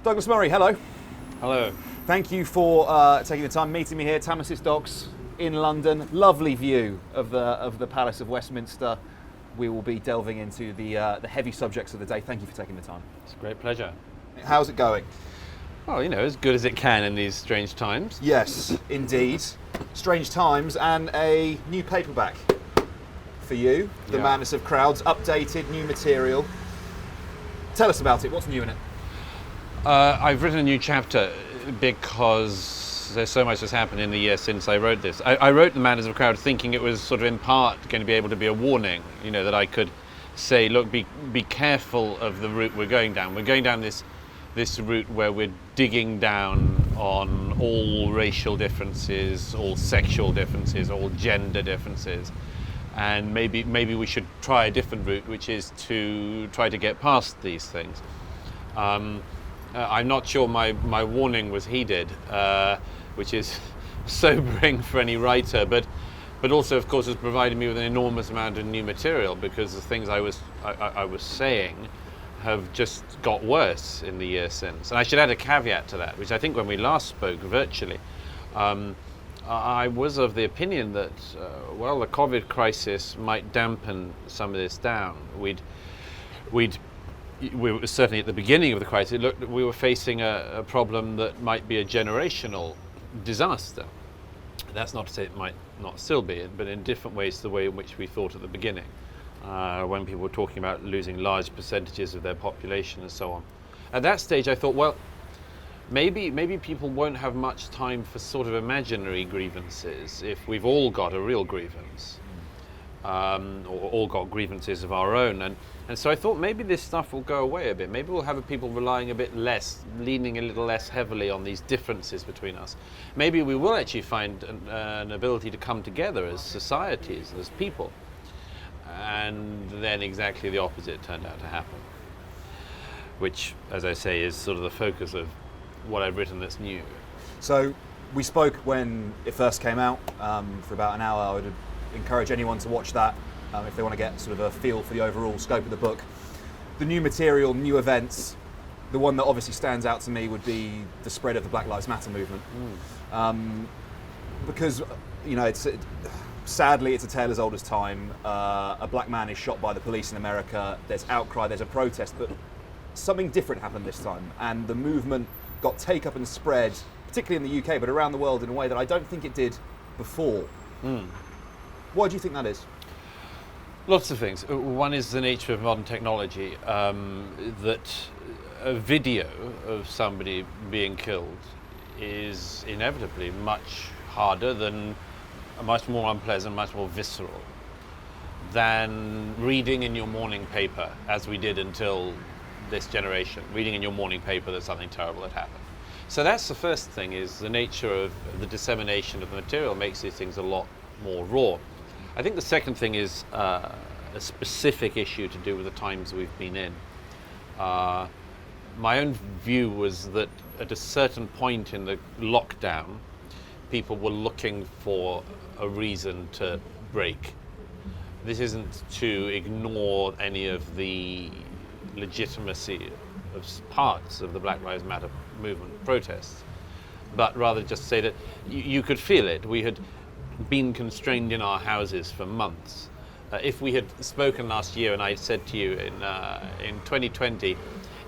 Douglas Murray, hello. Hello. Thank you for taking the time, meeting me here, Tamesis Docks in London. Lovely view of the Palace of Westminster. We will be delving into the heavy subjects of the day. Thank you for taking the time. It's a great pleasure. How's it going? Well, you know, as good as it can in these strange times. Yes, indeed. Strange times, and a new paperback for you, The Madness of Crowds, updated, new material. Tell us about it. What's new in it? I've written a new chapter because there's so much that's happened in the year since I wrote this. I wrote The Madness of Crowds thinking it was sort of in part going to be able to be a warning, you know, that I could say, look, be careful of the route we're going down. We're going down this route where we're digging down on all racial differences, all sexual differences, all gender differences. And maybe we should try a different route, which is to try to get past these things. I'm not sure my warning was heeded, which is sobering for any writer, but also, of course, has provided me with an enormous amount of new material, because the things I was saying have just got worse in the year since. And I should add a caveat to that, which I think when we last spoke virtually, I was of the opinion that, the COVID crisis might dampen some of this down. We were certainly at the beginning of the crisis, it looked, we were facing a problem that might be a generational disaster. That's not to say it might not still be, but in different ways to the way in which we thought at the beginning, when people were talking about losing large percentages of their population and so on. At that stage I thought, well, maybe people won't have much time for sort of imaginary grievances if we've all got a real grievance, or all got grievances of our own. And so I thought maybe this stuff will go away a bit. Maybe we'll have people relying a bit less, leaning a little less heavily on these differences between us. Maybe we will actually find an ability to come together as societies, as people. And then exactly the opposite turned out to happen, which, as I say, is sort of the focus of what I've written that's new. So we spoke when it first came out for about an hour. I would encourage anyone to watch that if they want to get sort of a feel for the overall scope of the book. The new material, new events, the one that obviously stands out to me would be the spread of the Black Lives Matter movement. Because, you know, sadly it's a tale as old as time. A black man is shot by the police in America, there's outcry, there's a protest, but something different happened this time, and the movement got take up and spread, particularly in the UK, but around the world in a way that I don't think it did before. Why do you think that is? Lots of things. One is the nature of modern technology, that a video of somebody being killed is inevitably much harder than, much more unpleasant, much more visceral than reading in your morning paper, as we did until this generation, reading in your morning paper that something terrible had happened. So that's the first thing, is the nature of the dissemination of the material makes these things a lot more raw. I think the second thing is a specific issue to do with the times we've been in. My own view was that at a certain point in the lockdown, people were looking for a reason to break. This isn't to ignore any of the legitimacy of parts of the Black Lives Matter movement protests, but rather just say that you could feel it. We had been constrained in our houses for months. If we had spoken last year and I said to you in 2020,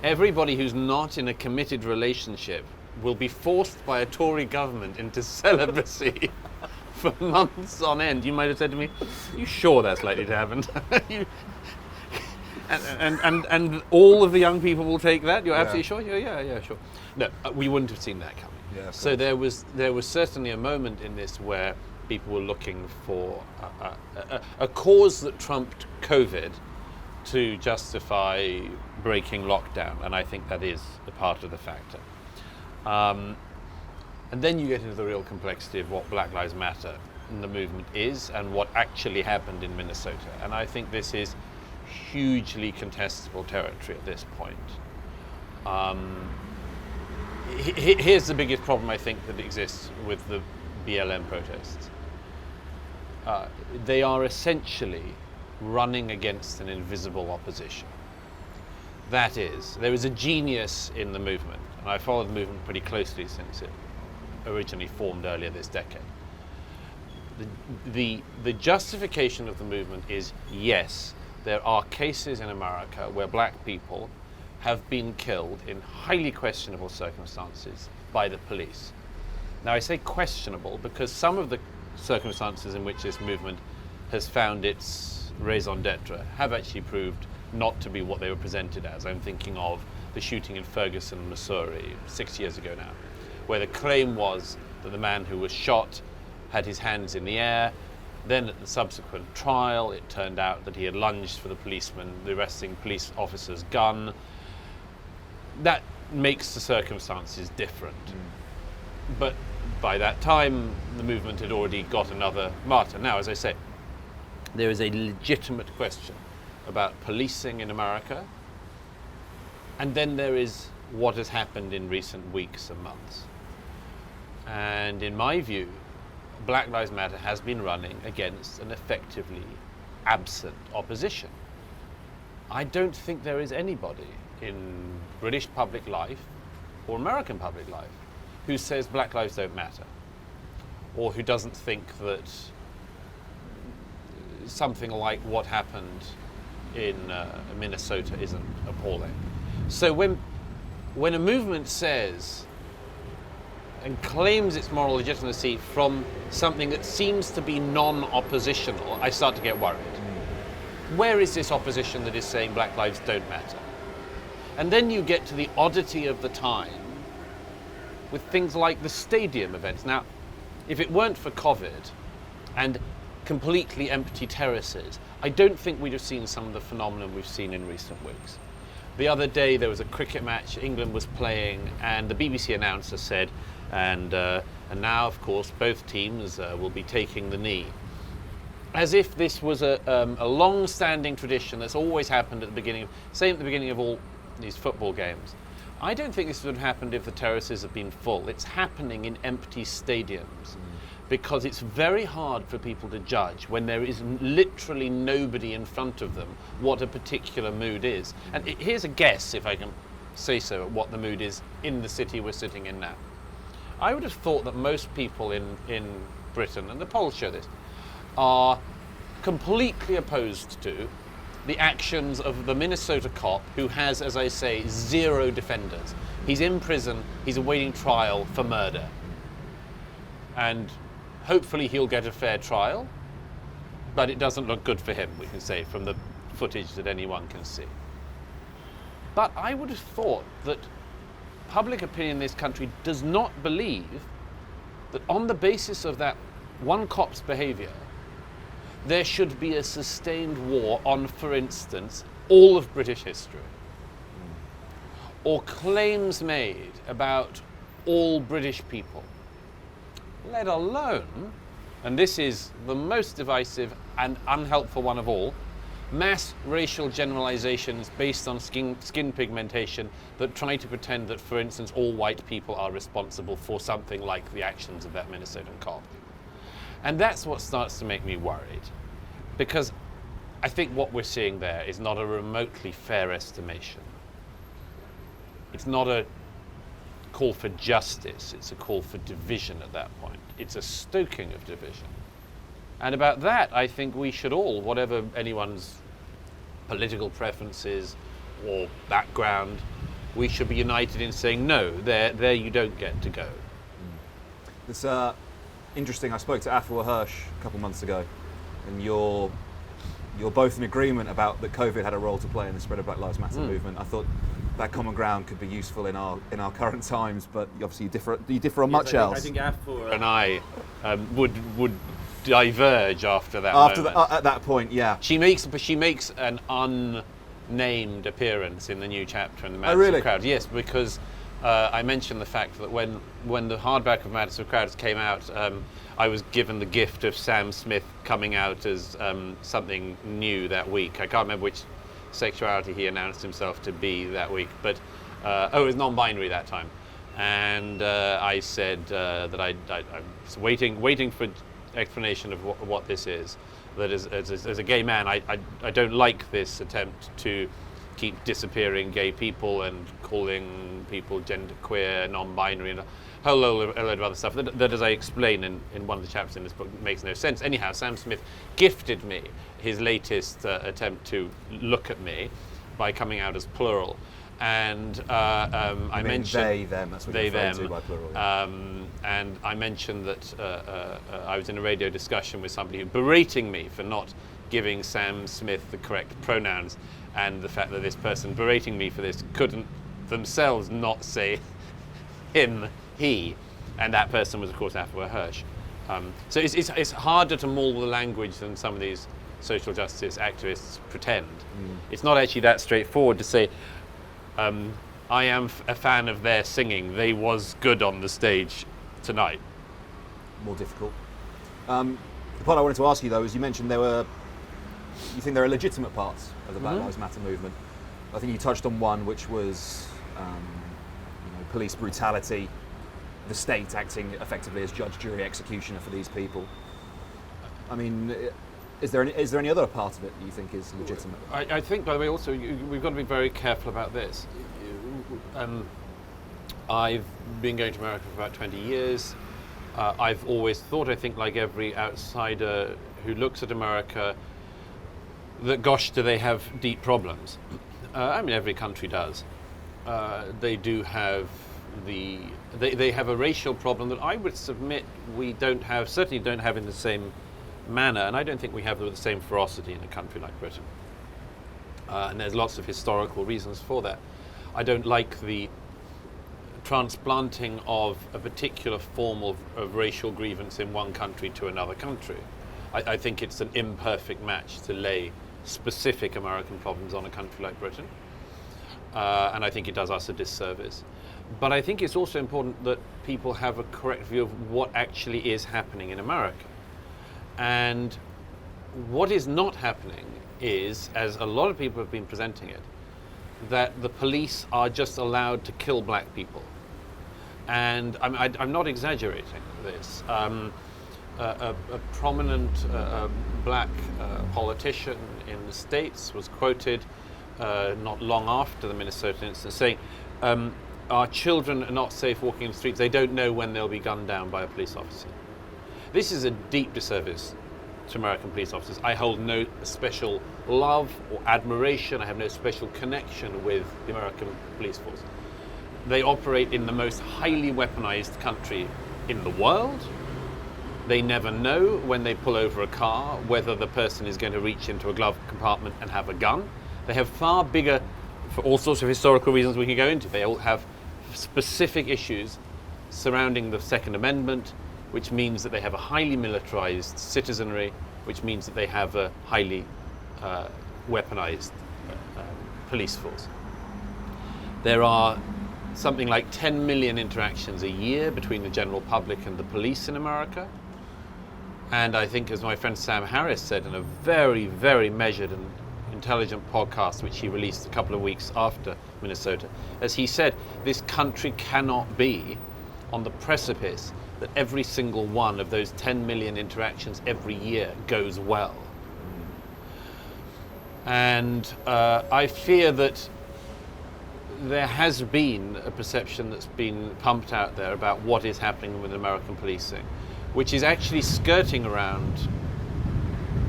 everybody who's not in a committed relationship will be forced by a Tory government into celibacy for months on end, you might have said to me, "Are you sure that's likely to happen?" And all of the young people will take that? You're absolutely sure? Yeah, sure. No, we wouldn't have seen that coming. Yeah, so there was certainly a moment in this where people were looking for a cause that trumped COVID to justify breaking lockdown, and I think that is a part of the factor. And then you get into the real complexity of what Black Lives Matter and the movement is and what actually happened in Minnesota. And I think this is hugely contestable territory at this point. Here's the biggest problem I think that exists with the BLM protests. They are essentially running against an invisible opposition. That is, there is a genius in the movement, and I followed the movement pretty closely since it originally formed earlier this decade. The justification of the movement is, yes, there are cases in America where black people have been killed in highly questionable circumstances by the police. Now I say questionable because some of the circumstances in which this movement has found its raison d'etre have actually proved not to be what they were presented as. I'm thinking of the shooting in Ferguson, Missouri, 6 years ago now, where the claim was that the man who was shot had his hands in the air. Then at the subsequent trial, it turned out that he had lunged for the arresting police officer's gun. That makes the circumstances different. But by that time, the movement had already got another martyr. Now, as I say, there is a legitimate question about policing in America, and then there is what has happened in recent weeks and months. And in my view, Black Lives Matter has been running against an effectively absent opposition. I don't think there is anybody in British public life or American public life who says black lives don't matter, or who doesn't think that something like what happened in Minnesota isn't appalling. So when a movement says and claims its moral legitimacy from something that seems to be non-oppositional, I start to get worried. Where is this opposition that is saying black lives don't matter? And then you get to the oddity of the time with things like the stadium events. Now, if it weren't for COVID and completely empty terraces, I don't think we'd have seen some of the phenomenon we've seen in recent weeks. The other day there was a cricket match England was playing, and the BBC announcer said, and now of course both teams will be taking the knee. As if this was a long-standing tradition that's always happened at the beginning, same at the beginning of all these football games. I don't think this would have happened if the terraces have been full. It's happening in empty stadiums because it's very hard for people to judge when there is literally nobody in front of them what a particular mood is. And here's a guess, if I can say so, at what the mood is in the city we're sitting in now. I would have thought that most people in Britain, and the polls show this, are completely opposed to the actions of the Minnesota cop who has, as I say, zero defenders. He's in prison, he's awaiting trial for murder. And hopefully he'll get a fair trial, but it doesn't look good for him, we can say, from the footage that anyone can see. But I would have thought that public opinion in this country does not believe that on the basis of that one cop's behavior, there should be a sustained war on, for instance, all of British history, or claims made about all British people, let alone, and this is the most divisive and unhelpful one of all, mass racial generalizations based on skin pigmentation that try to pretend that, for instance, all white people are responsible for something like the actions of that Minnesotan cop. And that's what starts to make me worried, because I think what we're seeing there is not a remotely fair estimation. It's not a call for justice, it's a call for division at that point. It's a stoking of division. And about that, I think we should all, whatever anyone's political preferences or background, we should be united in saying, no, there you don't get to go. It's interesting. I spoke to Afua Hirsch a couple months ago, and you're both in agreement about that COVID had a role to play in the spread of Black Lives Matter movement. I thought that common ground could be useful in our current times, but obviously you differ on much else. I think Afua And I would diverge after that moment. At that point, yeah. She makes an unnamed appearance in the new chapter in the Matters really? of Crowds. Yes, because I mentioned the fact that when the hardback of Matters of Crowds came out, I was given the gift of Sam Smith coming out as something new that week. I can't remember which sexuality he announced himself to be that week, but it was non-binary that time. And I said that I was waiting for explanation of what this is. That as a gay man, I don't like this attempt to keep disappearing gay people and calling people genderqueer, non-binary, and a whole load of other stuff that, as I explain in one of the chapters in this book, makes no sense. Anyhow, Sam Smith gifted me his latest attempt to look at me by coming out as plural. And I mentioned they, them. That's what you're referring to by plural. Yeah. And I mentioned that I was in a radio discussion with somebody who berating me for not giving Sam Smith the correct pronouns, and the fact that this person berating me for this couldn't themselves not say him, he, and that person was, of course, Afua Hirsch. So it's harder to maul the language than some of these social justice activists pretend. It's not actually that straightforward to say, I am a fan of their singing. They was good on the stage tonight. More difficult. The part I wanted to ask you, though, is you mentioned you think there are legitimate parts of the Black Lives Matter movement. I think you touched on one, which was police brutality, the state acting effectively as judge, jury, executioner for these people. I mean, is there any other part of it that you think is legitimate? I think, by the way, also we've got to be very careful about this. I've been going to America for about 20 years. I've always thought, I think, like every outsider who looks at America, that gosh, do they have deep problems? I mean, every country does. They do have they have a racial problem that I would submit we certainly don't have in the same manner, and I don't think we have the same ferocity in a country like Britain. And there's lots of historical reasons for that. I don't like the transplanting of a particular form of racial grievance in one country to another country. I think it's an imperfect match to lay specific American problems on a country like Britain. And I think it does us a disservice. But I think it's also important that people have a correct view of what actually is happening in America. And what is not happening is, as a lot of people have been presenting it, that the police are just allowed to kill black people. And I'm not exaggerating this. A prominent black politician in the States was quoted not long after the Minnesota incident saying, our children are not safe walking in the streets. They don't know when they'll be gunned down by a police officer. This is a deep disservice to American police officers. I hold no special love or admiration. I have no special connection with the American police force. They operate in the most highly weaponized country in the world. They never know when they pull over a car whether the person is going to reach into a glove compartment and have a gun. They have far bigger, for all sorts of historical reasons we can go into, they all have specific issues surrounding the Second Amendment, which means that they have a highly militarized citizenry, which means that they have a highly weaponized police force. There are something like 10 million interactions a year between the general public and the police in America. And I think, as my friend Sam Harris said in a very, very measured and intelligent podcast, which he released a couple of weeks after Minnesota, as he said, this country cannot be on the precipice that every single one of those 10 million interactions every year goes well. And I fear that there has been a perception that's been pumped out there about what is happening with American policing, which is actually skirting around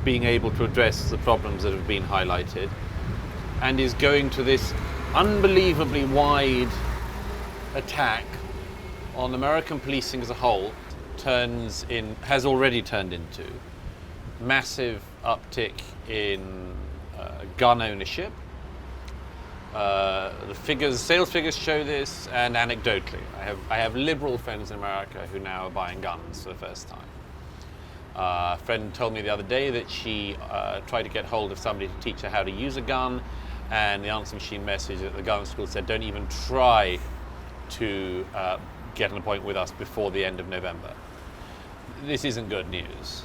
being able to address the problems that have been highlighted, and is going to this unbelievably wide attack on American policing as a whole, has already turned into massive uptick in gun ownership. The sales figures show this, and anecdotally, I have liberal friends in America who now are buying guns for the first time. A friend told me the other day that she tried to get hold of somebody to teach her how to use a gun, and the answer machine message at the gun school said, don't even try to get an appointment with us before the end of November. This isn't good news.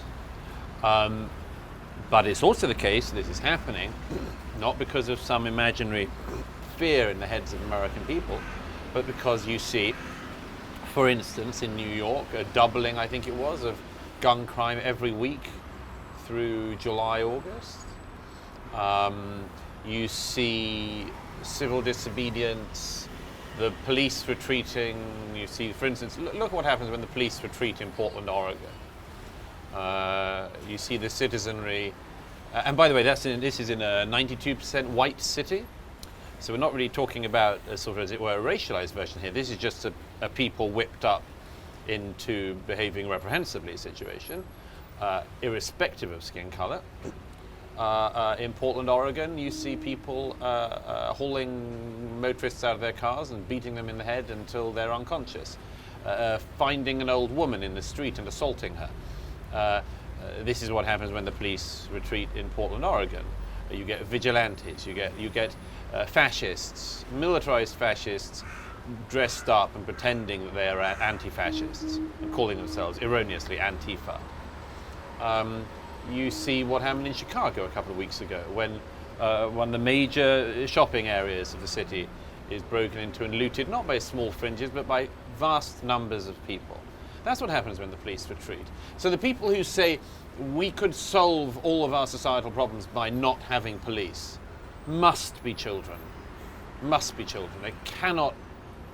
But it's also the case this is happening not because of some imaginary fear in the heads of American people, but because you see, for instance, in New York, a doubling, I think it was, of gun crime every week through July, August. You see civil disobedience, the police retreating. You see, for instance, look at what happens when the police retreat in Portland, Oregon. You see the citizenry, and by the way, this is in a 92% white city, so we're not really talking about a sort of, as it were, a racialized version here. This is just a people whipped up into behaving reprehensibly situation, irrespective of skin color. In Portland, Oregon, you see people hauling motorists out of their cars and beating them in the head until they're unconscious, finding an old woman in the street and assaulting her. This is what happens when the police retreat in Portland, Oregon. You get vigilantes, you get fascists, militarized fascists, dressed up and pretending that they are anti-fascists and calling themselves erroneously Antifa. You see what happened in Chicago a couple of weeks ago when one of the major shopping areas of the city is broken into and looted, not by small fringes, but by vast numbers of people. That's what happens when the police retreat. So the people who say we could solve all of our societal problems by not having police must be children. Must be children. They cannot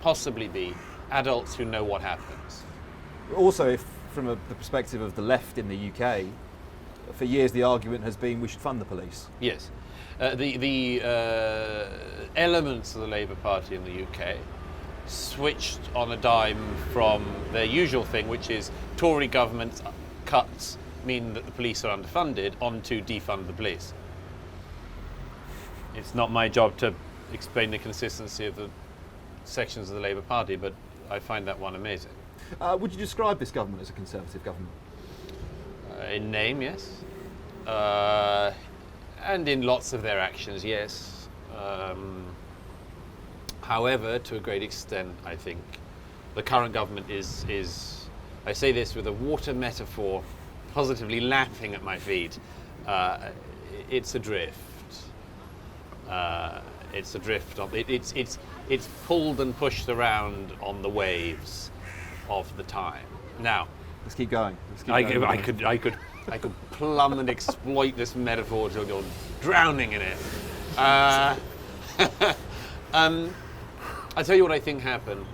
possibly be adults who know what happens. Also, if from the perspective of the left in the UK, for years the argument has been we should fund the police. Yes. The elements of the Labour Party in the UK switched on a dime from their usual thing, which is Tory government cuts mean that the police are underfunded, onto defund the police. It's not my job to explain the consistency of the sections of the Labour Party, but I find that one amazing. Would you describe this government as a Conservative government? In name, yes. And in lots of their actions, yes. However, to a great extent, I think the current government is I say this with a water metaphor, positively lapping at my feet. It's adrift. It's adrift. It's pulled and pushed around on the waves of the time. Now, let's keep going. I could plumb and exploit this metaphor till you're drowning in it. I'll tell you what I think happened.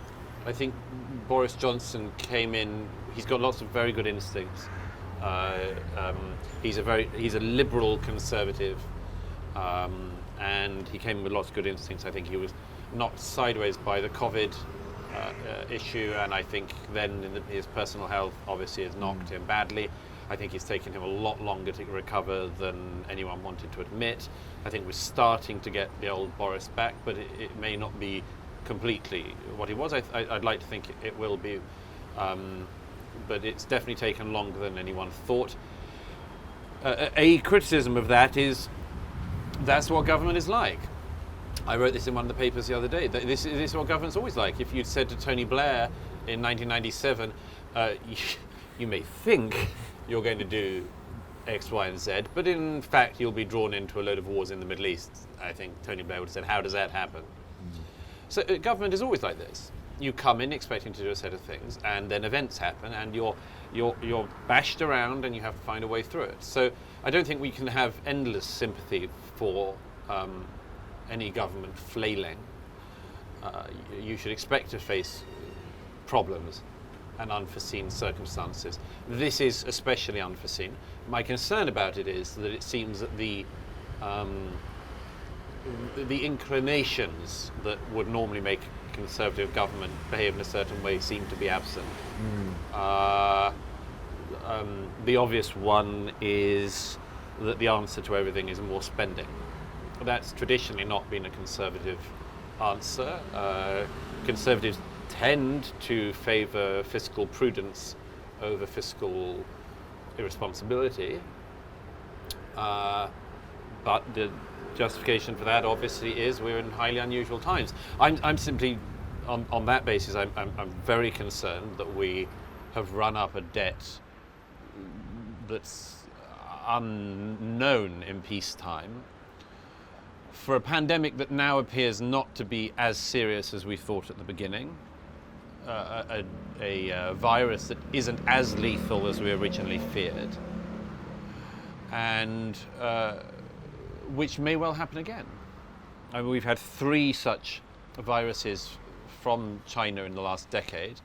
I think Boris Johnson came in. He's got lots of very good instincts. He's a liberal conservative, and he came with lots of good instincts. I think he was knocked sideways by the COVID issue, and I think then his personal health obviously has knocked him badly. I think it's taken him a lot longer to recover than anyone wanted to admit. I think we're starting to get the old Boris back, but it may not be completely what he was. I'd like to think it will be, but it's definitely taken longer than anyone thought. A criticism of that is that's what government is like. I wrote this in one of the papers the other day. This is what government's always like. If you'd said to Tony Blair in 1997, you may think you're going to do X, Y, and Z, but in fact you'll be drawn into a load of wars in the Middle East. I think Tony Blair would have said, how does that happen? So government is always like this. You come in expecting to do a set of things, and then events happen, and you're bashed around, and you have to find a way through it. So I don't think we can have endless sympathy for any government flailing. You should expect to face problems and unforeseen circumstances. This is especially unforeseen. My concern about it is that it seems that the inclinations that would normally make a Conservative government behave in a certain way seem to be absent. The obvious one is that the answer to everything is more spending. That's traditionally not been a Conservative answer. Conservatives tend to favour fiscal prudence over fiscal irresponsibility, but the justification for that obviously is we're in highly unusual times. I'm simply, on that basis, I'm very concerned that we have run up a debt that's unknown in peacetime for a pandemic that now appears not to be as serious as we thought at the beginning, a virus that isn't as lethal as we originally feared, and which may well happen again. I mean, we've had 3 such viruses from China in the last decade.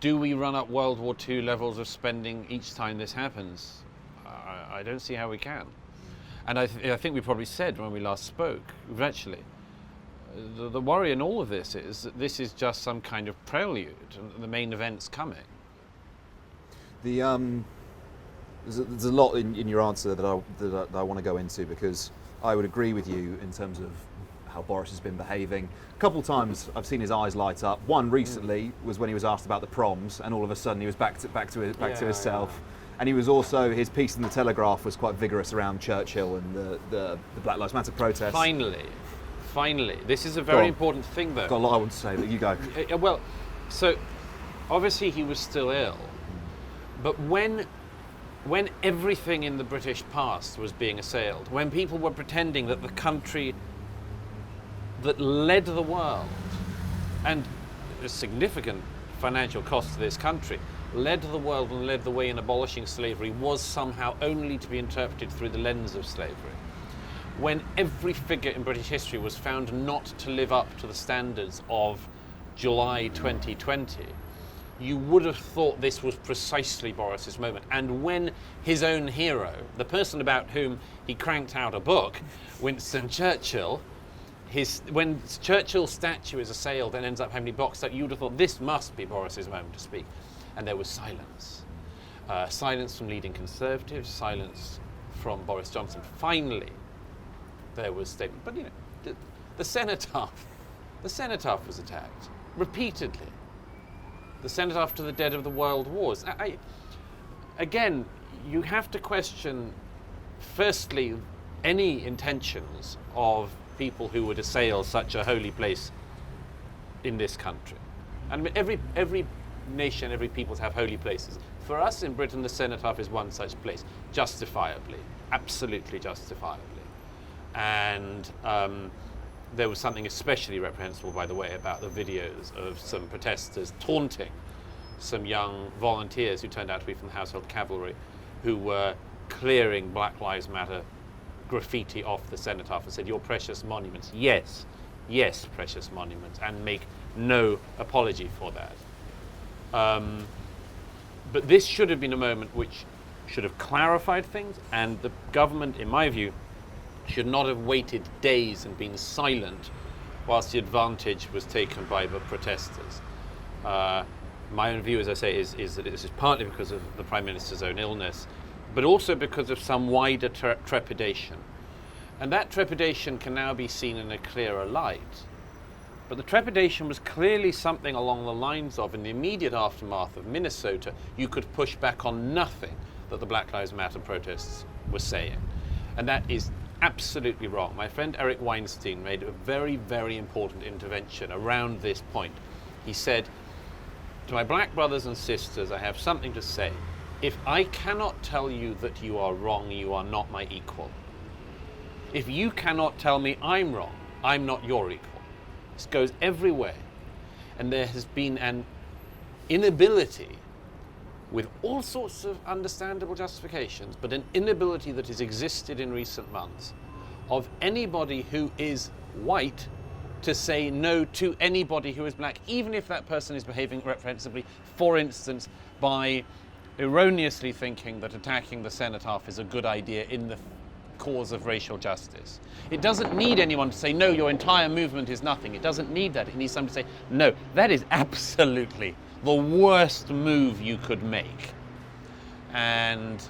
Do we run up World War II levels of spending each time this happens? I don't see how we can. And I think we probably said when we last spoke, virtually, the worry in all of this is that this is just some kind of prelude, and the main event's coming. There's a lot in your answer that I want to go into, because I would agree with you in terms of how Boris has been behaving. A couple of times I've seen his eyes light up. One recently was when he was asked about the proms, and all of a sudden he was back to himself. Yeah. And he was also, his piece in the Telegraph was quite vigorous around Churchill and the Black Lives Matter protests. Finally, this is a very important thing, though. I've got a lot I want to say, but you go. Well, so obviously he was still ill, but when everything in the British past was being assailed, when people were pretending that the country that led the world, and a significant financial cost to this country, led the world and led the way in abolishing slavery, was somehow only to be interpreted through the lens of slavery, when every figure in British history was found not to live up to the standards of July 2020, you would have thought this was precisely Boris's moment. And when his own hero, the person about whom he cranked out a book, Winston Churchill, when Churchill's statue is assailed and ends up having boxed up, you would have thought this must be Boris's moment to speak. And there was silence. Silence from leading Conservatives, silence from Boris Johnson. Finally, there was statement. But the cenotaph was attacked repeatedly. The cenotaph to the dead of the world wars. Again, you have to question, firstly, any intentions of people who would assail such a holy place in this country. And I mean, every nation, every people have holy places. For us in Britain, the cenotaph is one such place, justifiably, absolutely justifiably. And there was something especially reprehensible, by the way, about the videos of some protesters taunting some young volunteers who turned out to be from the Household Cavalry, who were clearing Black Lives Matter graffiti off the cenotaph and said, "Your precious monuments." Yes, precious monuments, and make no apology for that. But this should have been a moment which should have clarified things, and the government, in my view, should not have waited days and been silent whilst the advantage was taken by the protesters. My own view, as I say, is that this is partly because of the Prime Minister's own illness, but also because of some wider trepidation. And that trepidation can now be seen in a clearer light. But the trepidation was clearly something along the lines of, in the immediate aftermath of Minnesota, you could push back on nothing that the Black Lives Matter protests were saying. And that is absolutely wrong. My friend Eric Weinstein made a very, very important intervention around this point. He said, "To my black brothers and sisters, I have something to say. If I cannot tell you that you are wrong, you are not my equal. If you cannot tell me I'm wrong, I'm not your equal." This goes every way. And there has been an inability, with all sorts of understandable justifications, but an inability that has existed in recent months, of anybody who is white to say no to anybody who is black, even if that person is behaving reprehensibly, for instance, by erroneously thinking that attacking the cenotaph is a good idea in the cause of racial justice. It doesn't need anyone to say, "No, your entire movement is nothing." It doesn't need that. It needs someone to say, "No, that is absolutely the worst move you could make." And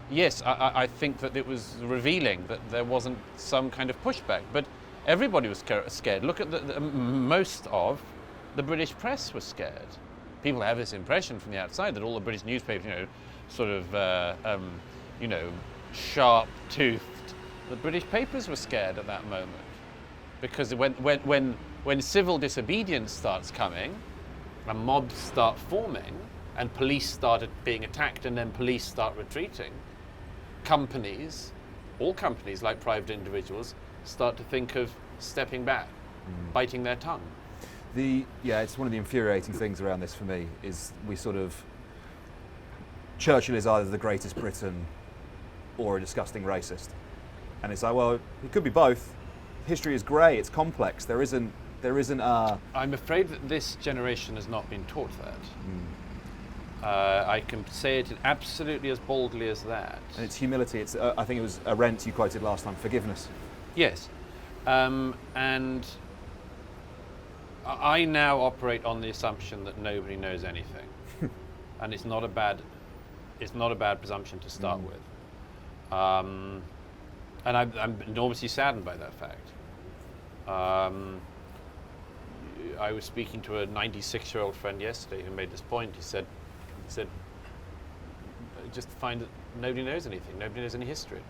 yes, I think that it was revealing that there wasn't some kind of pushback, but everybody was scared. Look at most of the British press was scared. People have this impression from the outside that all the British newspapers, sort of, sharp-toothed. The British papers were scared at that moment, because when civil disobedience starts coming, and mobs start forming, and police started being attacked, and then police start retreating, all companies like private individuals, start to think of stepping back, biting their tongue. It's one of the infuriating things around this for me, is Churchill is either the greatest Briton or a disgusting racist. And it's like, well, he could be both. history is grey. It's complex. There isn't a. I'm afraid that this generation has not been taught that. I can say it absolutely as boldly as that. And it's humility. It's I think it was Arendt you quoted last time. Forgiveness. Yes, and I now operate on the assumption that nobody knows anything, and it's not a bad presumption to start with. And I'm enormously saddened by that fact. I was speaking to a 96-year-old friend yesterday who made this point. He said, just find that nobody knows anything. Nobody knows any history.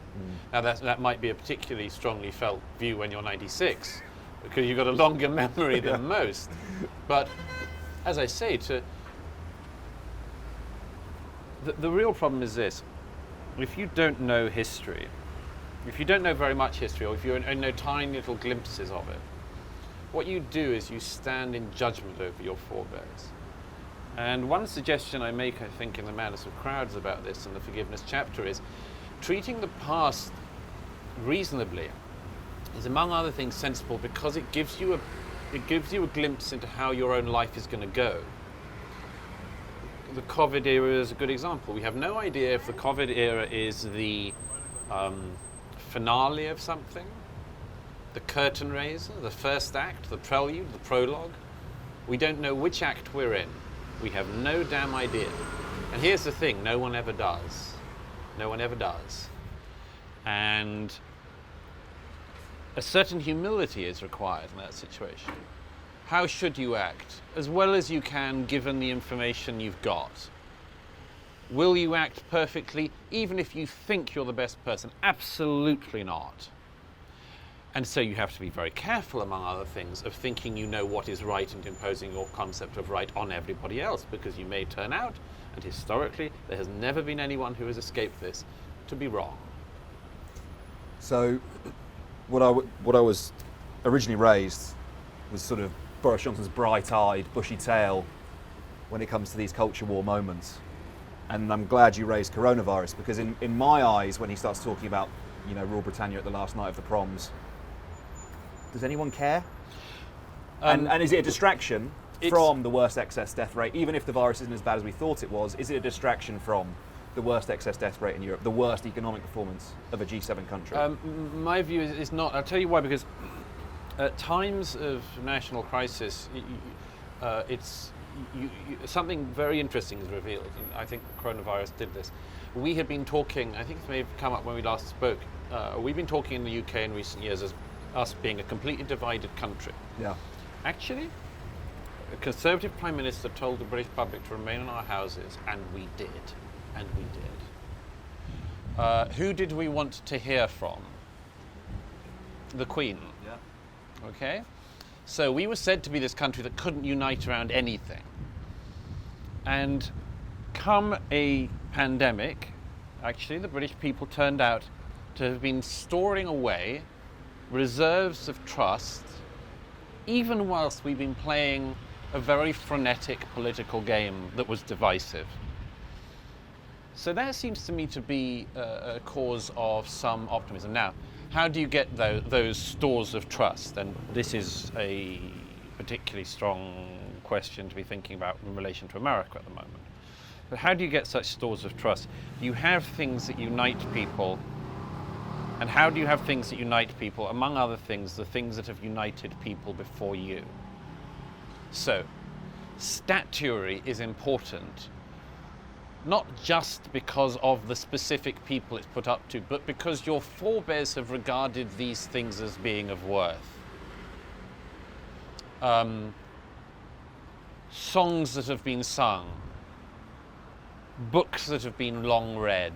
Now that might be a particularly strongly felt view when you're 96, because you've got a longer memory than most. But as I say, the real problem is this: if you don't know history, if you don't know very much history, or if you know tiny little glimpses of it, what you do is you stand in judgment over your forebears. And one suggestion I make, I think, in The Madness of Crowds about this in the forgiveness chapter is treating the past reasonably is, among other things, sensible, because it gives you a glimpse into how your own life is going to go. The COVID era is a good example. We have no idea if the COVID era is the finale of something, the curtain raiser, the first act, the prelude, the prologue. We don't know which act we're in. We have no damn idea. And here's the thing, no one ever does. No one ever does. And a certain humility is required in that situation. How should you act? As well as you can, given the information you've got. Will you act perfectly, even if you think you're the best person? Absolutely not. And so you have to be very careful, among other things, of thinking you know what is right and imposing your concept of right on everybody else, because you may turn out, and historically there has never been anyone who has escaped this, to be wrong. So what I was originally raised was sort of Boris Johnson's bright-eyed, bushy tail when it comes to these culture war moments. And I'm glad you raised coronavirus, because in my eyes, when he starts talking about, Rule Britannia at the last night of the proms, does anyone care? And is it a distraction from the worst excess death rate? Even if the virus isn't as bad as we thought it was, is it a distraction from the worst excess death rate in Europe, the worst economic performance of a G7 country? My view is not. I'll tell you why, because at times of national crisis, something very interesting is revealed. And I think coronavirus did this. We had been talking, I think it may have come up when we last spoke, we've been talking in the UK in recent years as us being a completely divided country. Yeah. Actually, a Conservative Prime Minister told the British public to remain in our houses, and we did. And we did. Who did we want to hear from? The Queen. Yeah. Okay? So we were said to be this country that couldn't unite around anything. And come a pandemic, actually the British people turned out to have been storing away reserves of trust, even whilst we've been playing a very frenetic political game that was divisive. So that seems to me to be a cause of some optimism. Now, how do you get those stores of trust? And this is a particularly strong question to be thinking about in relation to America at the moment. But how do you get such stores of trust? You have things that unite people. And how do you have things that unite people? Among other things, the things that have united people before you. So, statuary is important, not just because of the specific people it's put up to, but because your forebears have regarded these things as being of worth. Songs that have been sung, books that have been long read,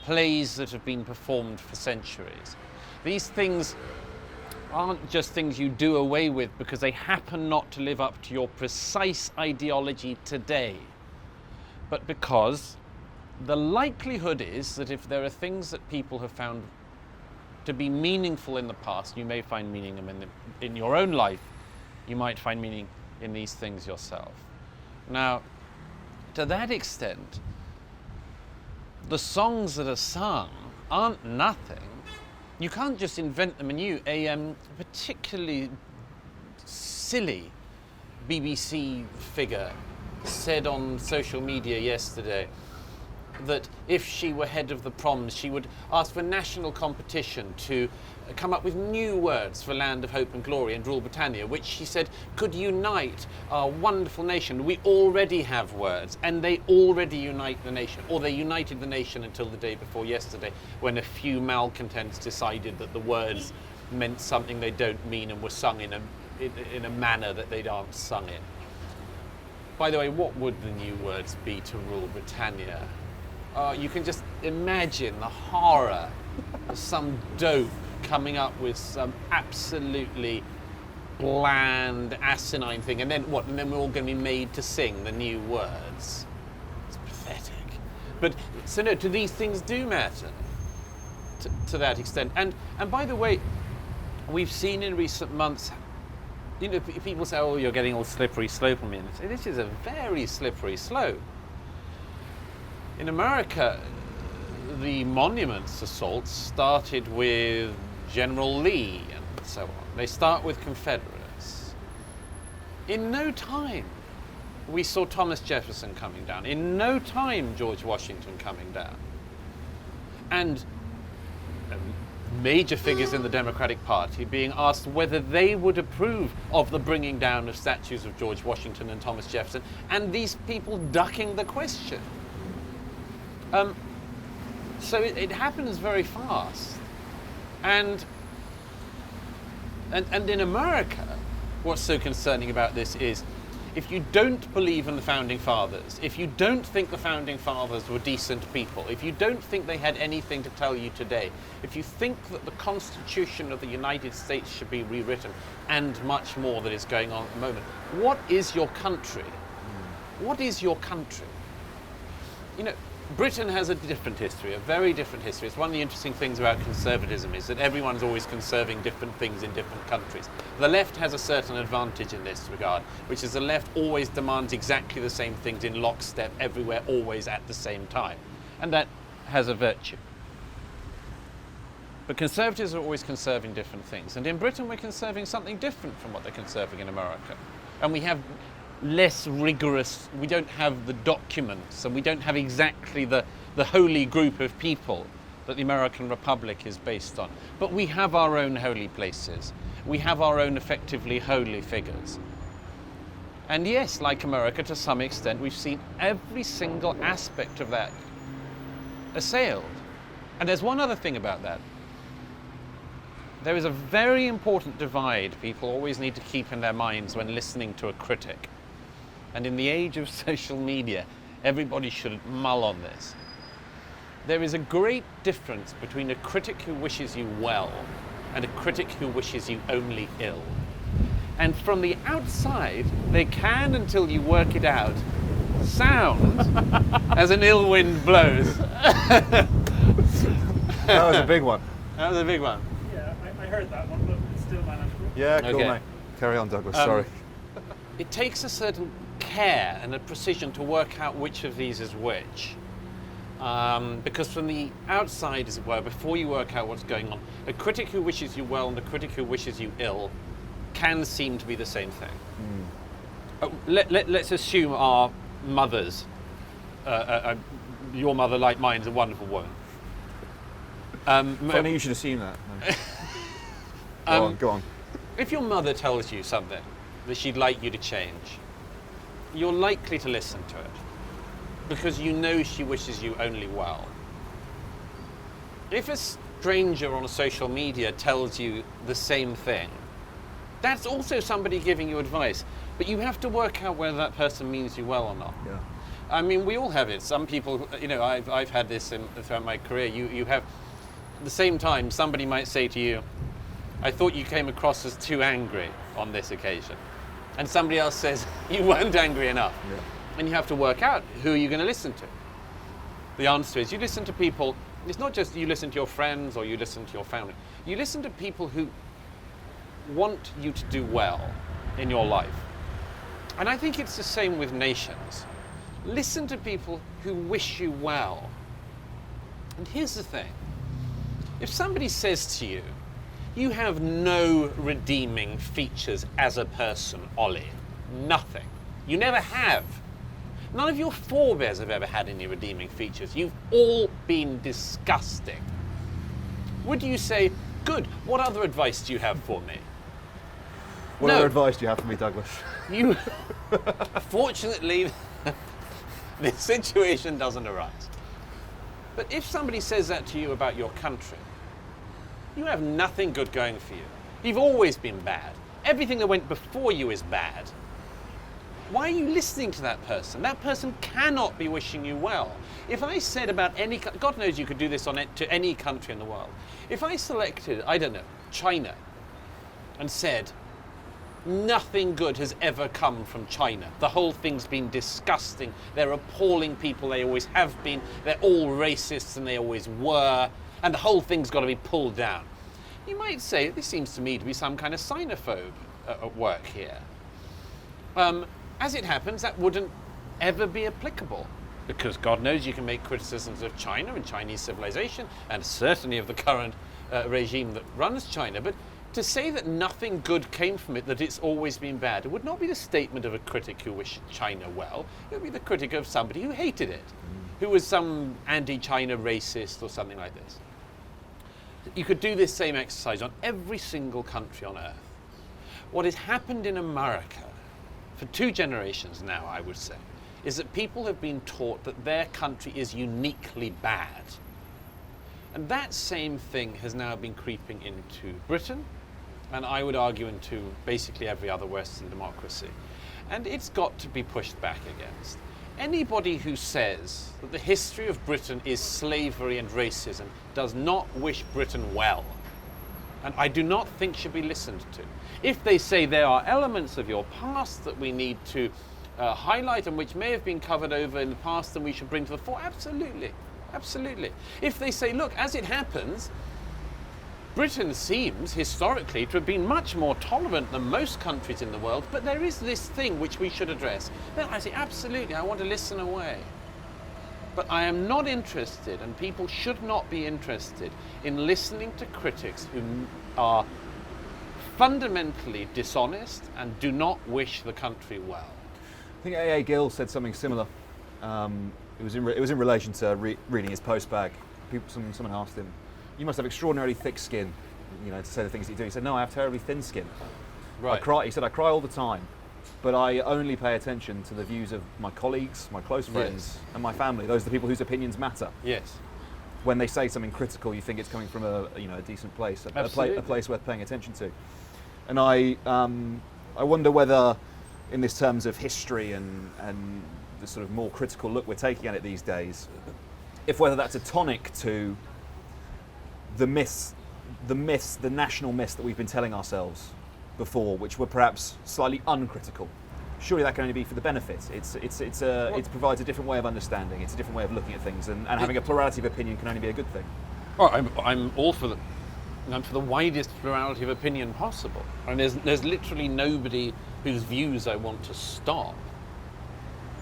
plays that have been performed for centuries. These things aren't just things you do away with because they happen not to live up to your precise ideology today, but because the likelihood is that if there are things that people have found to be meaningful in the past, you may find meaning in your own life, you might find meaning in these things yourself. Now, to that extent, the songs that are sung aren't nothing. You can't just invent them anew. A particularly silly BBC figure said on social media yesterday that if she were head of the proms, she would ask for national competition to come up with new words for Land of Hope and Glory and Rule Britannia, which she said could unite our wonderful nation. We already have words, and they already unite the nation, or they united the nation until the day before yesterday, when a few malcontents decided that the words meant something they don't mean and were sung in a manner that they aren't sung in. By the way, what would the new words be to Rule Britannia? You can just imagine the horror of some dope coming up with some absolutely bland, asinine thing, and then what? And then we're all going to be made to sing the new words. It's pathetic. But so no, do these things do matter to that extent? And by the way, we've seen in recent months, you know, people say, "Oh, you're getting all slippery slope on me." And this is a very slippery slope. In America, the monuments assaults started with General Lee and so on. They start with Confederates. In no time, we saw Thomas Jefferson coming down. In no time, George Washington coming down. And major figures in the Democratic Party being asked whether they would approve of the bringing down of statues of George Washington and Thomas Jefferson, and these people ducking the question. So it happens very fast. And in America, what's so concerning about this is, if you don't believe in the Founding Fathers, if you don't think the Founding Fathers were decent people, if you don't think they had anything to tell you today, if you think that the Constitution of the United States should be rewritten, and much more that is going on at the moment, what is your country? What is your country? You know, Britain has a different history, a very different history. It's one of the interesting things about conservatism is that everyone's always conserving different things in different countries. The left has a certain advantage in this regard, which is the left always demands exactly the same things in lockstep everywhere, always at the same time. And that has a virtue. But conservatives are always conserving different things. And in Britain, we're conserving something different from what they're conserving in America. And we have less rigorous, we don't have the documents, and we don't have exactly the holy group of people that the American Republic is based on. But we have our own holy places. We have our own effectively holy figures. And yes, like America, to some extent, we've seen every single aspect of that assailed. And there's one other thing about that. There is a very important divide people always need to keep in their minds when listening to a critic. And in the age of social media, everybody should mull on this. There is a great difference between a critic who wishes you well and a critic who wishes you only ill. And from the outside, they can, until you work it out, sound as an ill wind blows. That was a big one. That was a big one. Yeah, I heard that one, but it's still manageable. Yeah, cool, Okay. mate. Carry on, Douglas. Sorry. It takes a certain care and a precision to work out which of these is which. Because from the outside, as it were, before you work out what's going on, a critic who wishes you well and a critic who wishes you ill can seem to be the same thing. Let's assume our mothers, your mother, like mine, is a wonderful woman. Funny you should assume that. No. Go on. If your mother tells you something that she'd like you to change, you're likely to listen to it because you know she wishes you only well. If a stranger on a social media tells you the same thing, that's also somebody giving you advice, but you have to work out whether that person means you well or not. Yeah. I mean, we all have it. Some people, you know, I've had this throughout my career. You have, at the same time, somebody might say to you, I thought you came across as too angry on this occasion. And somebody else says, you weren't angry enough. Yeah. And you have to work out who you're going to listen to. The answer is you listen to people, it's not just you listen to your friends or you listen to your family. You listen to people who want you to do well in your life. And I think it's the same with nations. Listen to people who wish you well. And here's the thing. If somebody says to you, you have no redeeming features as a person, Oli, nothing. You never have. None of your forebears have ever had any redeeming features. You've all been disgusting. Would you say, good, what other advice do you have for me? What other advice do you have for me, Douglas? You, fortunately, this situation doesn't arise. But if somebody says that to you about your country, you have nothing good going for you. You've always been bad. Everything that went before you is bad. Why are you listening to that person? That person cannot be wishing you well. If I said about any, God knows you could do this to any country in the world. If I selected, I don't know, China, and said, nothing good has ever come from China. The whole thing's been disgusting. They're appalling people, they always have been. They're all racists and they always were. And the whole thing's got to be pulled down. You might say, this seems to me to be some kind of xenophobe at work here. As it happens, that wouldn't ever be applicable, because God knows you can make criticisms of China and Chinese civilization, and certainly of the current regime that runs China. But to say that nothing good came from it, that it's always been bad, it would not be the statement of a critic who wished China well. It would be the critic of somebody who hated it, who was some anti-China racist or something like this. You could do this same exercise on every single country on earth. What has happened in America for 2 generations now, I would say, is that people have been taught that their country is uniquely bad. And that same thing has now been creeping into Britain, and I would argue into basically every other Western democracy. And it's got to be pushed back against. Anybody who says that the history of Britain is slavery and racism does not wish Britain well, and I do not think should be listened to. If they say there are elements of your past that we need to highlight and which may have been covered over in the past and we should bring to the fore, absolutely, absolutely. If they say, look, as it happens, Britain seems historically to have been much more tolerant than most countries in the world, but there is this thing which we should address, then I say, absolutely, I want to listen away. But I am not interested, and people should not be interested, in listening to critics who are fundamentally dishonest and do not wish the country well. I think A.A. Gill said something similar. It was in relation to reading his postbag. Someone asked him, "You must have extraordinarily thick skin, to say the things that you do." He said, "No, I have terribly thin skin. Right. I cry." He said, "I cry all the time, but I only pay attention to the views of my colleagues, my close friends, and my family. Those are the people whose opinions matter." Yes. When they say something critical, you think it's coming from a decent place, a place worth paying attention to. And I wonder whether, in this terms of history and the sort of more critical look we're taking at it these days, whether that's a tonic to the the national myths that we've been telling ourselves before, which were perhaps slightly uncritical. Surely that can only be for the benefit. It provides a different way of understanding. It's a different way of looking at things, and having a plurality of opinion can only be a good thing. Well, I'm all for the widest plurality of opinion possible. I mean, there's literally nobody whose views I want to stop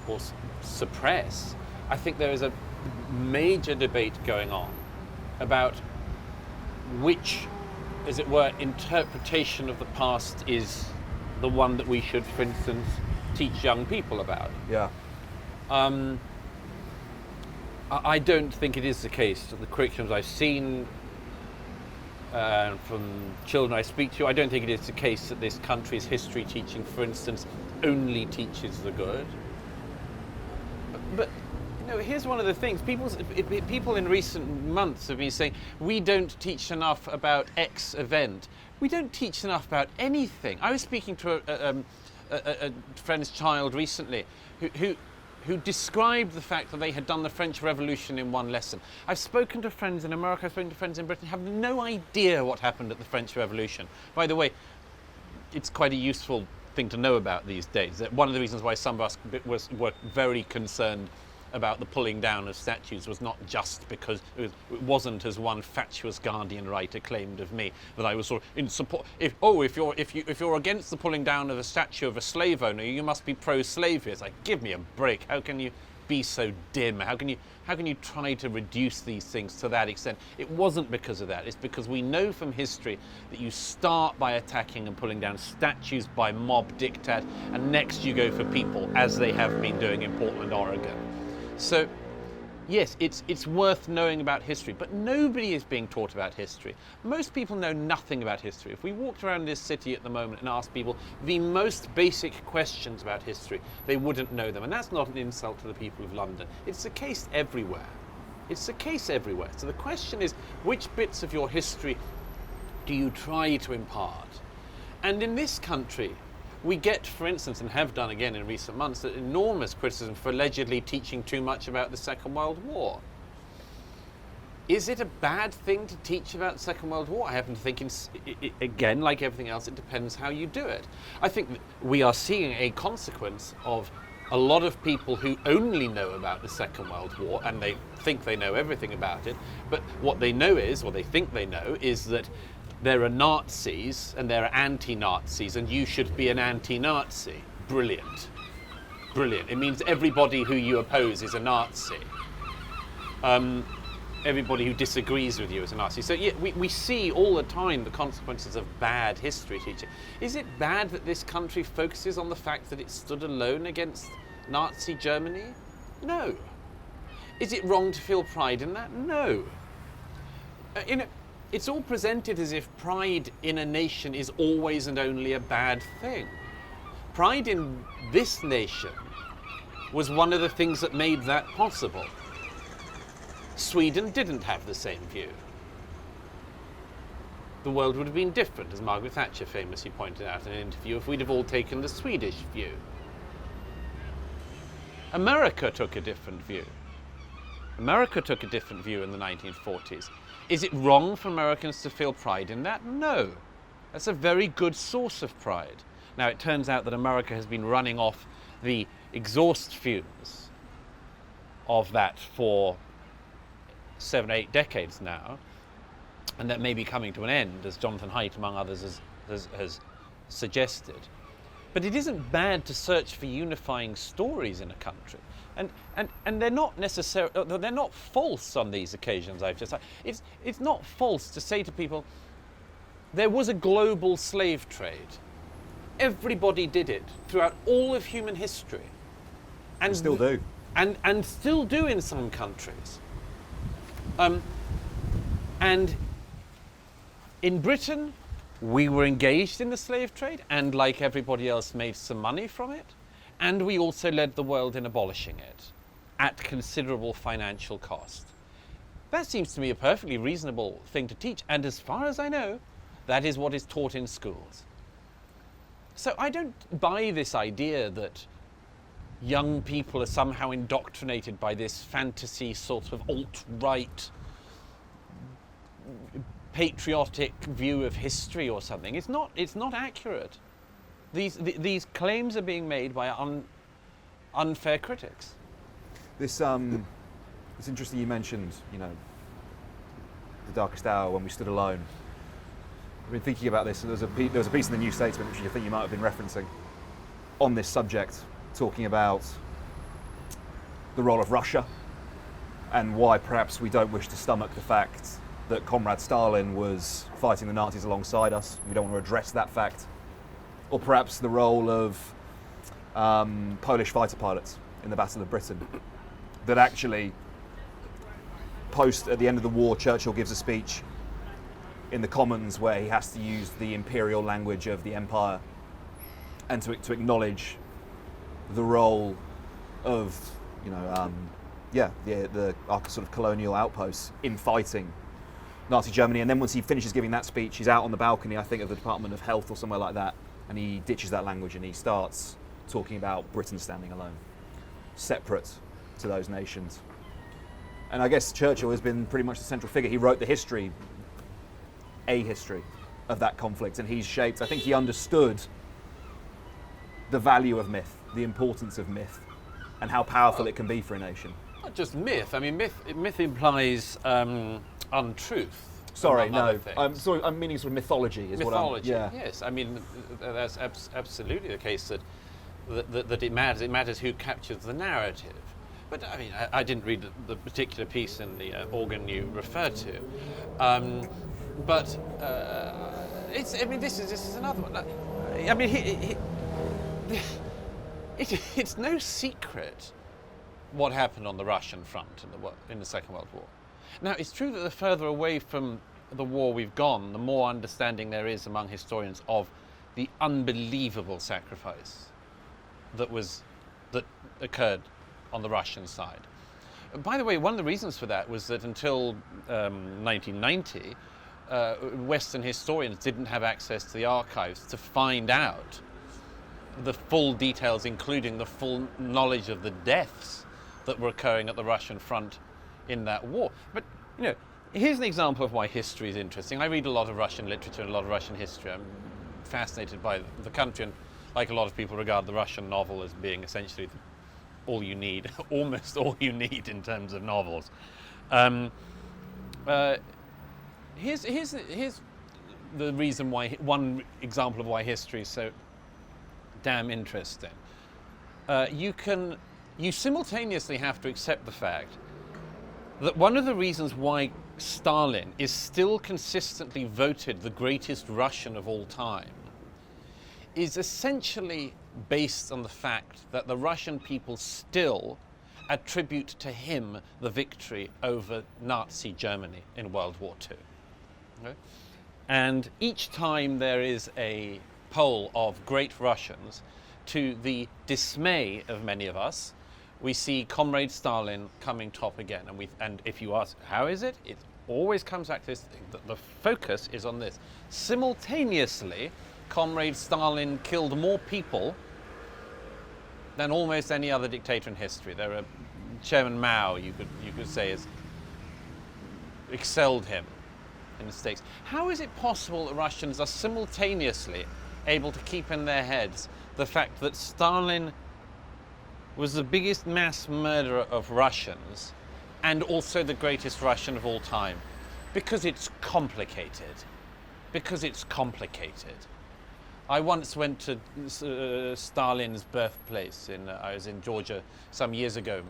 or suppress. I think there is a major debate going on about which, as it were, interpretation of the past is the one that we should, for instance, teach young people about. Yeah. I don't think it is the case that the curriculums I've seen from children I speak to, I don't think it is the case that this country's history teaching, for instance, only teaches the good. But here's one of the things. People in recent months have been saying, we don't teach enough about X event. We don't teach enough about anything. I was speaking to a friend's child recently who described the fact that they had done the French Revolution in one lesson. I've spoken to friends in America, I've spoken to friends in Britain, have no idea what happened at the French Revolution. By the way, it's quite a useful thing to know about these days. That one of the reasons why some of us were very concerned about the pulling down of statues was not just because it wasn't, as one fatuous Guardian writer claimed of me, that I was sort of in support. If you're against the pulling down of a statue of a slave owner, you must be pro-slavery. It's like, give me a break. How can you be so dim? How can you try to reduce these things to that extent? It wasn't because of that. It's because we know from history that you start by attacking and pulling down statues by mob diktat, and next you go for people, as they have been doing in Portland, Oregon. So yes, it's worth knowing about history, but nobody is being taught about history. Most people know nothing about history. If we walked around this city at the moment and asked people the most basic questions about history, they wouldn't know them. And that's not an insult to the people of London. It's the case everywhere. It's the case everywhere. So the question is, which bits of your history do you try to impart? And in this country, we get, for instance, and have done again in recent months, enormous criticism for allegedly teaching too much about the Second World War. Is it a bad thing to teach about the Second World War? I happen to think, again, like everything else, it depends how you do it. I think that we are seeing a consequence of a lot of people who only know about the Second World War, and they think they know everything about it, but what they know is, or they think they know, is that there are Nazis and there are anti-Nazis, and you should be an anti-Nazi. Brilliant. Brilliant. It means everybody who you oppose is a Nazi. Everybody who disagrees with you is a Nazi. So yeah, we see all the time the consequences of bad history teaching. Is it bad that this country focuses on the fact that it stood alone against Nazi Germany? No. Is it wrong to feel pride in that? No. It's all presented as if pride in a nation is always and only a bad thing. Pride in this nation was one of the things that made that possible. Sweden didn't have the same view. The world would have been different, as Margaret Thatcher famously pointed out in an interview, if we'd have all taken the Swedish view. America took a different view. America took a different view in the 1940s. Is it wrong for Americans to feel pride in that? No. That's a very good source of pride. Now, it turns out that America has been running off the exhaust fumes of that for 7, 8 decades now, and that may be coming to an end, as Jonathan Haidt, among others, has suggested. But it isn't bad to search for unifying stories in a country. And they're not necessarily, they're not false on these occasions I've just said. It's not false to say to people, there was a global slave trade. Everybody did it throughout all of human history. And still do. And still do in some countries. And in Britain, we were engaged in the slave trade and, like everybody else, made some money from it. And we also led the world in abolishing it at considerable financial cost. That seems to me a perfectly reasonable thing to teach. And as far as I know, that is what is taught in schools. So I don't buy this idea that young people are somehow indoctrinated by this fantasy sort of alt-right patriotic view of history or something. It's not accurate. These claims are being made by unfair critics. It's interesting you mentioned, the darkest hour when we stood alone. I've been thinking about this, and there was a piece in the New Statesman, which I think you might have been referencing, on this subject, talking about the role of Russia and why perhaps we don't wish to stomach the fact that Comrade Stalin was fighting the Nazis alongside us. We don't want to address that fact. Or perhaps the role of Polish fighter pilots in the Battle of Britain. That actually, at the end of the war, Churchill gives a speech in the Commons where he has to use the imperial language of the empire and to acknowledge the role of, the sort of colonial outposts in fighting Nazi Germany. And then once he finishes giving that speech, he's out on the balcony, I think, of the Department of Health or somewhere like that, and he ditches that language and he starts talking about Britain standing alone, separate to those nations. And I guess Churchill has been pretty much the central figure. He wrote the history of that conflict, and he's shaped, I think he understood the value of myth, the importance of myth, and how powerful it can be for a nation. Not just myth. I mean, myth implies untruth. Sorry, no. I'm meaning sort of mythology. Mythology, yes. I mean, that's absolutely the case that it matters. It matters who captures the narrative. But I mean, I didn't read the particular piece in the organ you referred to. But it's. I mean, this is another one. I mean, it's no secret what happened on the Russian front in the Second World War. Now, it's true that the further away from the war we've gone, the more understanding there is among historians of the unbelievable sacrifice that occurred on the Russian side. By the way, one of the reasons for that was that until 1990, Western historians didn't have access to the archives to find out the full details, including the full knowledge of the deaths that were occurring at the Russian front in that war. But, here's an example of why history is interesting. I read a lot of Russian literature and a lot of Russian history. I'm fascinated by the country, and like a lot of people regard the Russian novel as being essentially all you need, almost all you need in terms of novels. Here's the reason why, one example of why history is so damn interesting. You simultaneously have to accept the fact that one of the reasons why Stalin is still consistently voted the greatest Russian of all time is essentially based on the fact that the Russian people still attribute to him the victory over Nazi Germany in World War II. Okay? And each time there is a poll of great Russians, to the dismay of many of us, we see Comrade Stalin coming top again. And if you ask, how is it? It always comes back to this thing, that the focus is on this. Simultaneously, Comrade Stalin killed more people than almost any other dictator in history. Chairman Mao, you could say, has excelled him in the stakes. How is it possible that Russians are simultaneously able to keep in their heads the fact that Stalin was the biggest mass murderer of Russians and also the greatest Russian of all time? Because it's complicated. I once went to Stalin's birthplace. I was in Georgia some years ago,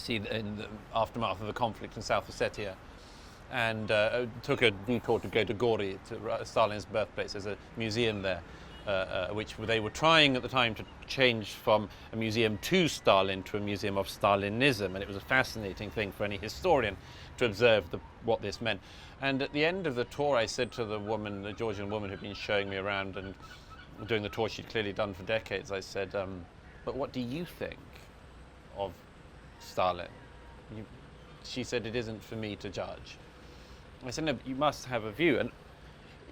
in the aftermath of the conflict in South Ossetia, and took a detour to go to Gori, to Stalin's birthplace. There's a museum there, which they were trying at the time to change from a museum to Stalin to a museum of Stalinism, and it was a fascinating thing for any historian to observe what this meant. And at the end of the tour, I said to the Georgian woman who'd been showing me around and doing the tour she'd clearly done for decades, I said, but what do you think of Stalin? She said, it isn't for me to judge. I said, no, but you must have a view. And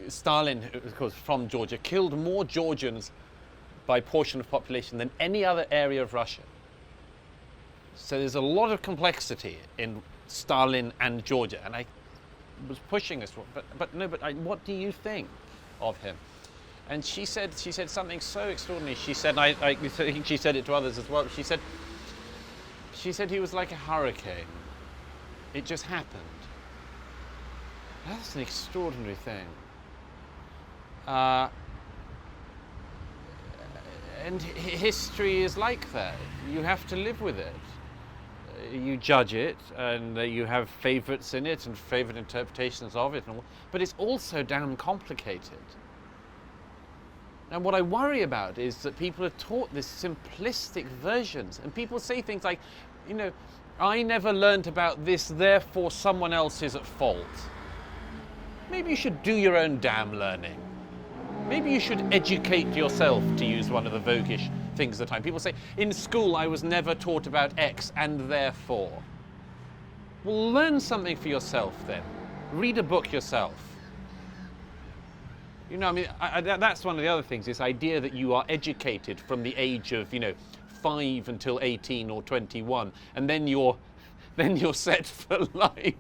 Stalin, of course, from Georgia, killed more Georgians by portion of population than any other area of Russia. So there's a lot of complexity in Stalin and Georgia. And I was pushing this, but what do you think of him? And she said something so extraordinary. She said, I think she said it to others as well. She said he was like a hurricane. It just happened. That's an extraordinary thing. And history is like that. You have to live with it. You judge it, and you have favourites in it and favourite interpretations of it, but it's also damn complicated. And what I worry about is that people are taught this simplistic versions, and people say things like, I never learnt about this, therefore someone else is at fault. Maybe you should do your own damn learning. Maybe you should educate yourself, to use one of the voguish things at the time. People say, in school I was never taught about X, and therefore. Well, learn something for yourself then. Read a book yourself. That's one of the other things, this idea that you are educated from the age of, 5 until 18 or 21, and then you're set for life.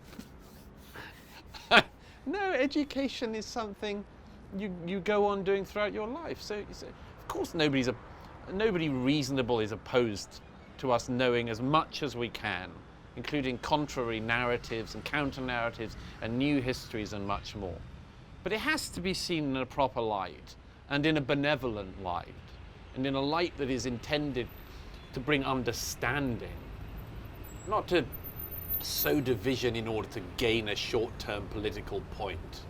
No, education is something you go on doing throughout your life. So of course nobody reasonable is opposed to us knowing as much as we can, including contrary narratives and counter-narratives and new histories and much more. But it has to be seen in a proper light, and in a benevolent light, and in a light that is intended to bring understanding sow division in order to gain a short-term political point.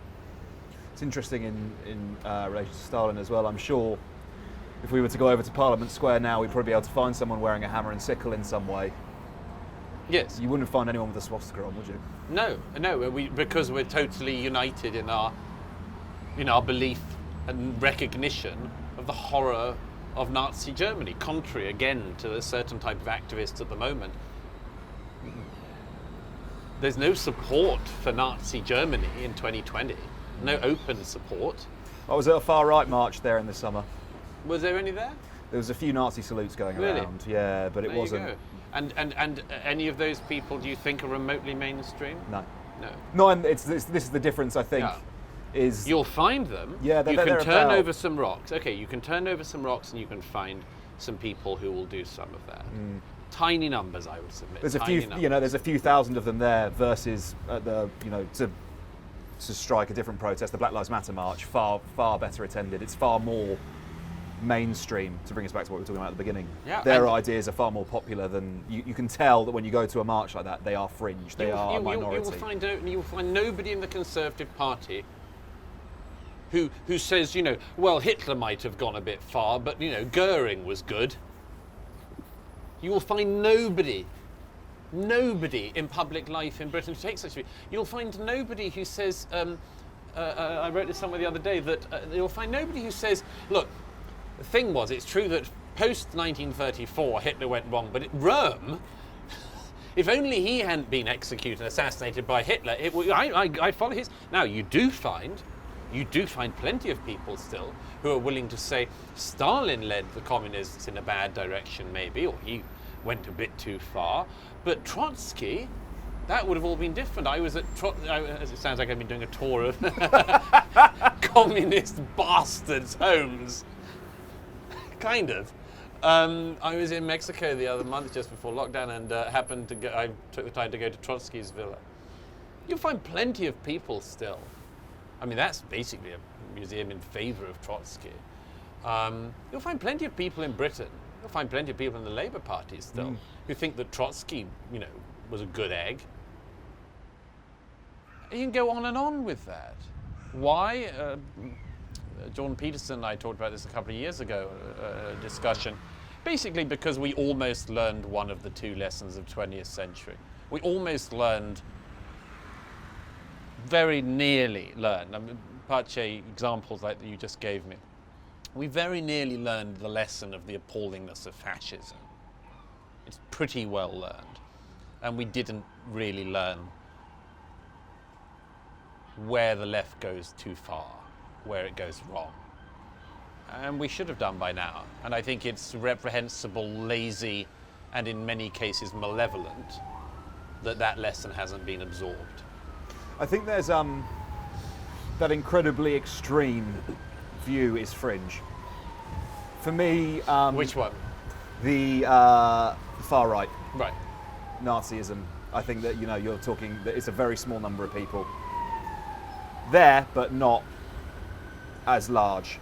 It's interesting in relation to Stalin as well. I'm sure if we were to go over to Parliament Square now, we'd probably be able to find someone wearing a hammer and sickle in some way. Yes. You wouldn't find anyone with a swastika on, would you? No, because we're totally united in our belief and recognition of the horror of Nazi Germany, contrary again to a certain type of activists at the moment. There's no support for Nazi Germany in 2020. No open support. I was at a far right march there in the summer. Was there any there? There was a few Nazi salutes going around, yeah, but it There you wasn't. go. And any of those people, do you think, are remotely mainstream? No. No. And this is the difference, I think. Yeah. Is You'll find them. Yeah, you can they're turn about. over some rocks. Okay, you can turn over some rocks and you can find some people who will do some of that. Tiny numbers, I would submit. There's a Tiny few, numbers. there's a few thousand of them there versus to strike a different protest, the Black Lives Matter march, far better attended. It's far more mainstream, to bring us back to what we were talking about at the beginning. Yeah, Their and ideas are far more popular than you can tell that when you go to a march like that, they are fringe, they are a minority. You will find nobody in the Conservative Party who says, well, Hitler might have gone a bit far, but Goering was good. You will find nobody in public life in Britain who takes such a view. You'll find nobody who says, I wrote this somewhere the other day, that you'll find nobody who says, look, the thing was, it's true that post-1934 Hitler went wrong, but Rome, if only he hadn't been executed and assassinated by Hitler, I follow his. Now, you do find plenty of people still who are willing to say Stalin led the communists in a bad direction maybe, or he went a bit too far, but Trotsky, that would have all been different. I was at it sounds like I've been doing a tour of communist bastards' homes. Kind of. I was in Mexico the other month just before lockdown and I took the time to go to Trotsky's villa. You'll find plenty of people still. I mean, that's basically a museum in favour of Trotsky. You'll find plenty of people in Britain, you'll find plenty of people in the Labour Party still who think that Trotsky, was a good egg. You can go on and on with that. Why? Jordan Peterson and I talked about this a couple of years ago, a discussion. Basically because we almost learned one of the two lessons of 20th century. We almost learned, very nearly learned, Pache examples like that you just gave me. We very nearly learned the lesson of the appallingness of fascism. It's pretty well learned. And we didn't really learn where the left goes too far, where it goes wrong. And we should have done by now. And I think it's reprehensible, lazy, and in many cases malevolent that lesson hasn't been absorbed. I think there's that incredibly extreme view is fringe. For me, Which one? The far right, Right. Nazism. I think that you're talking that it's a very small number of people there, but not as large.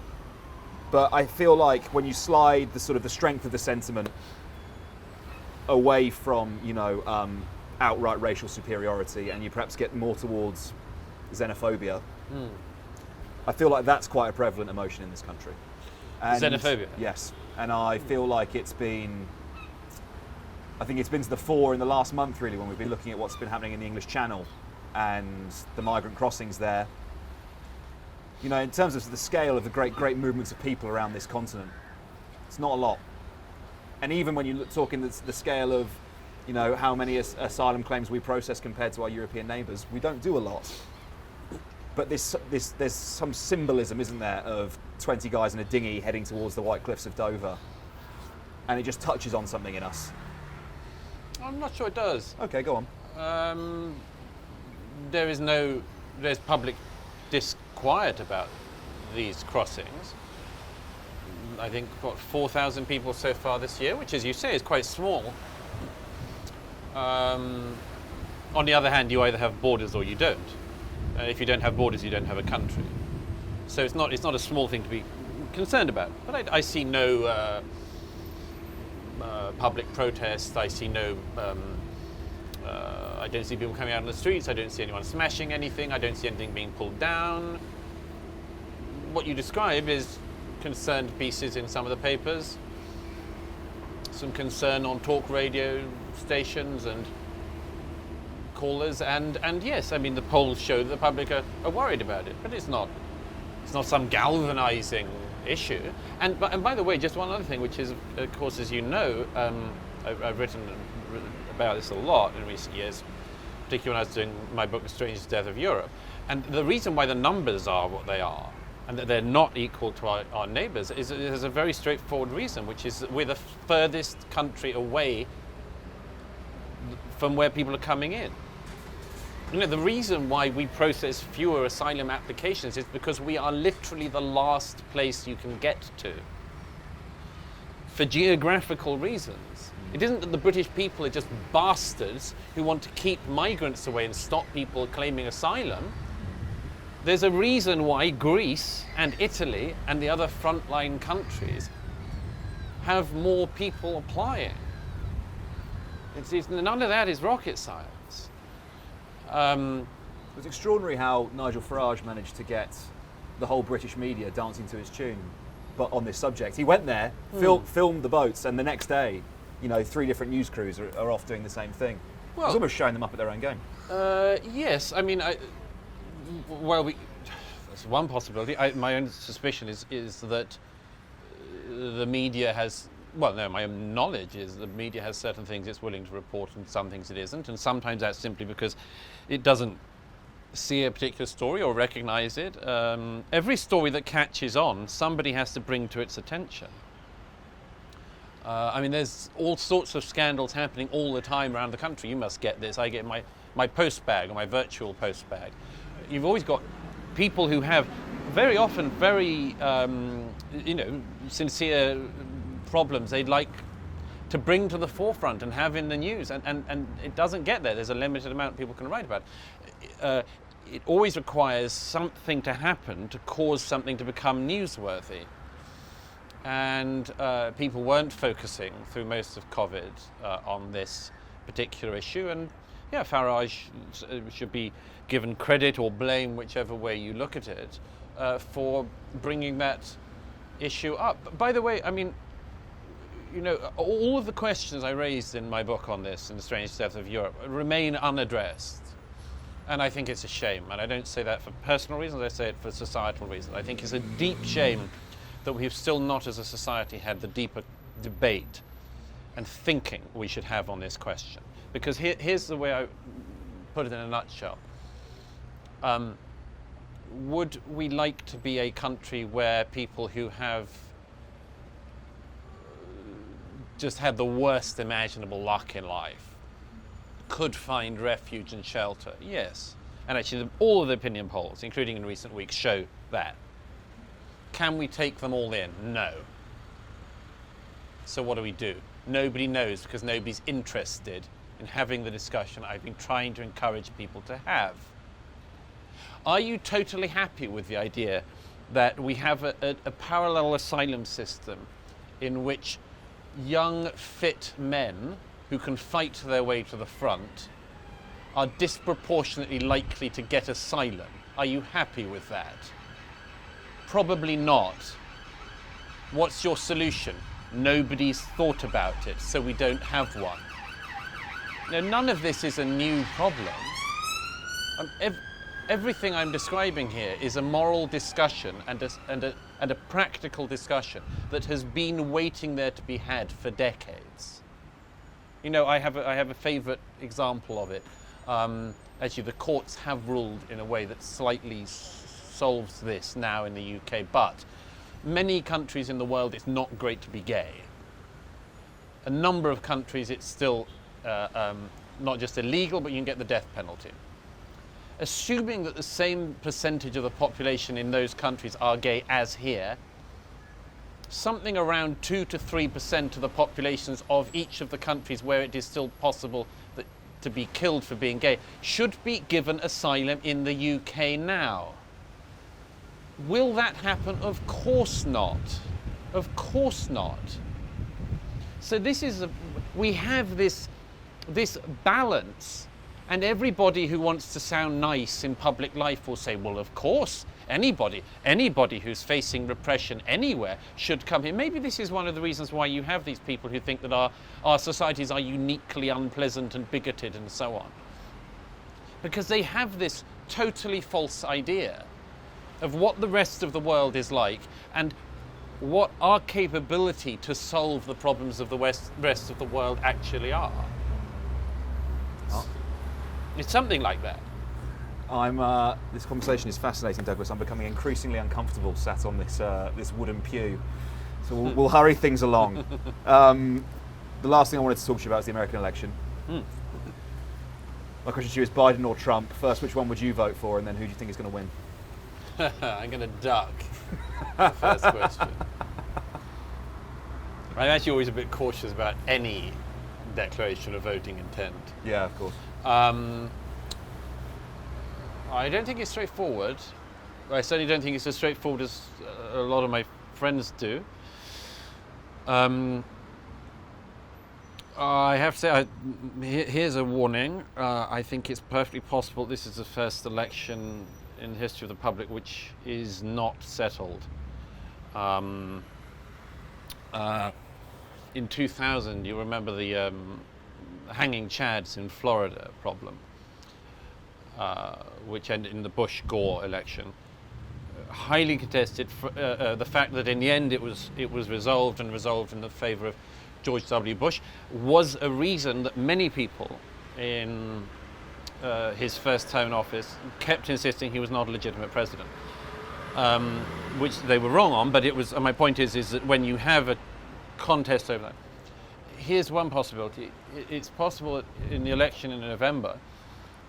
But I feel like when you slide the sort of the strength of the sentiment away from outright racial superiority, and you perhaps get more towards xenophobia, I feel like that's quite a prevalent emotion in this country. And Xenophobia? Yes, and I feel like I think it's been to the fore in the last month really, when we've been looking at what's been happening in the English Channel and the migrant crossings there. In terms of the scale of the great movements of people around this continent, it's not a lot. And even when you talk in the scale of, how many asylum claims we process compared to our European neighbours, we don't do a lot. But there's some symbolism, isn't there, of 20 guys in a dinghy heading towards the White Cliffs of Dover, and it just touches on something in us. I'm not sure it does. Okay, go on. There's public disquiet about these crossings. I think, 4,000 people so far this year, which, as you say, is quite small. On the other hand, you either have borders or you don't. If you don't have borders, you don't have a country. So it's not a small thing to be concerned about. But I see no public protests. I see no I don't see people coming out on the streets. I don't see anyone smashing anything. I don't see anything being pulled down. What you describe is concerned pieces in some of the papers, some concern on talk radio stations and callers, and yes, I mean the polls show that the public are worried about it, but it's not some galvanizing issue. And by the way, just one other thing, which is, of course, as you know, I've written about this a lot in recent years, particularly when I was doing my book, The Strangest Death of Europe. And the reason why the numbers are what they are, and that they're not equal to our neighbours, is a very straightforward reason, which is that we're the furthest country away from where people are coming in. You know, the reason why we process fewer asylum applications is because we are literally the last place you can get to, for geographical reasons. It isn't that the British people are just bastards who want to keep migrants away and stop people claiming asylum. There's a reason why Greece and Italy and the other frontline countries have more people applying. None of that is rocket science. It was extraordinary how Nigel Farage managed to get the whole British media dancing to his tune, but on this subject. He went there, filmed the boats, and the next day, 3 different news crews are off doing the same thing. Well, it's almost showing them up at their own game. Yes, I mean, that's one possibility. My own suspicion is that the media has, my own knowledge is the media has certain things it's willing to report and some things it isn't, and sometimes that's simply because it doesn't see a particular story or recognize it. Every story that catches on, somebody has to bring to its attention. I mean, there's all sorts of scandals happening all the time around the country. You must get this. I get my post bag or my virtual post bag. You've always got people who have very often very, sincere problems they'd like to bring to the forefront and have in the news, and it doesn't get there. There's a limited amount people can write about. It always requires something to happen to cause something to become newsworthy. And people weren't focusing through most of COVID on this particular issue. And yeah, Farage should be given credit or blame, whichever way you look at it, for bringing that issue up. By the way, I mean, all of the questions I raised in my book on this, in The Strange Death of Europe, remain unaddressed. And I think it's a shame. And I don't say that for personal reasons, I say it for societal reasons. I think it's a deep shame that we've still not, as a society, had the deeper debate and thinking we should have on this question. Because here's the way I put it in a nutshell. Would we like to be a country where people who have just had the worst imaginable luck in life could find refuge and shelter? Yes. And actually all of the opinion polls, including in recent weeks, show that. Can we take them all in? No. So what do? Nobody knows, because nobody's interested in having the discussion I've been trying to encourage people to have. Are you totally happy with the idea that we have a parallel asylum system in which young, fit men who can fight their way to the front are disproportionately likely to get asylum? Are you happy with that? Probably not. What's your solution? Nobody's thought about it, so we don't have one. Now, none of this is a new problem. Everything I'm describing here is a moral discussion and a practical discussion that has been waiting there to be had for decades. I have a favourite example of it. Actually, the courts have ruled in a way that slightly solves this now in the UK, but many countries in the world it's not great to be gay. A number of countries it's still not just illegal, but you can get the death penalty. Assuming that the same percentage of the population in those countries are gay as here, something around 2 to 3% of the populations of each of the countries where it is still possible to be killed for being gay should be given asylum in the UK now. Will that happen? Of course not. Of course not. So we have this this balance. And everybody who wants to sound nice in public life will say, well, of course, anybody who's facing repression anywhere should come here. Maybe this is one of the reasons why you have these people who think that our societies are uniquely unpleasant and bigoted and so on. Because they have this totally false idea of what the rest of the world is like and what our capability to solve the problems of the rest of the world actually are. It's something like that. This conversation is fascinating, Douglas. I'm becoming increasingly uncomfortable sat on this wooden pew. So we'll hurry things along. The last thing I wanted to talk to you about is the American election. My question to you is Biden or Trump? First, which one would you vote for, and then who do you think is going to win? I'm going to duck the first question. I'm actually always a bit cautious about any declaration of voting intent. Yeah, of course. I don't think it's straightforward. I certainly don't think it's as straightforward as a lot of my friends do. I have to say, here's a warning. I think it's perfectly possible this is the first election in the history of the public which is not settled. In 2000, you remember the hanging chads in Florida problem, which ended in the Bush-Gore election. Highly contested. The fact that in the end it was resolved in the favour of George W. Bush was a reason that many people in his first term in office kept insisting he was not a legitimate president, which they were wrong on. But it was. My point is that when you have a contest over that, here's one possibility. It's possible that in the election in November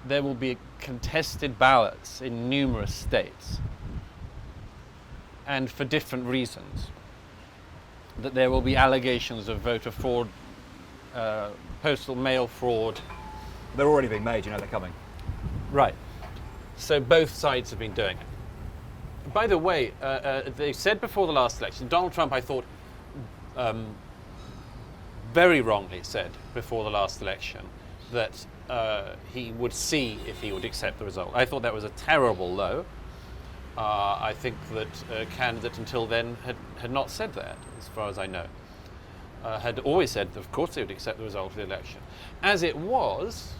there will be contested ballots in numerous states, and for different reasons. That there will be allegations of voter fraud, postal mail fraud. They're already being made, they're coming. Right. So both sides have been doing it. By the way, they said before the last election, Donald Trump, I thought, very wrongly said before the last election that he would see if he would accept the result. I thought that was a terrible low. I think that a candidate until then had not said that, as far as I know. Had always said, of course, they would accept the result of the election. As it was,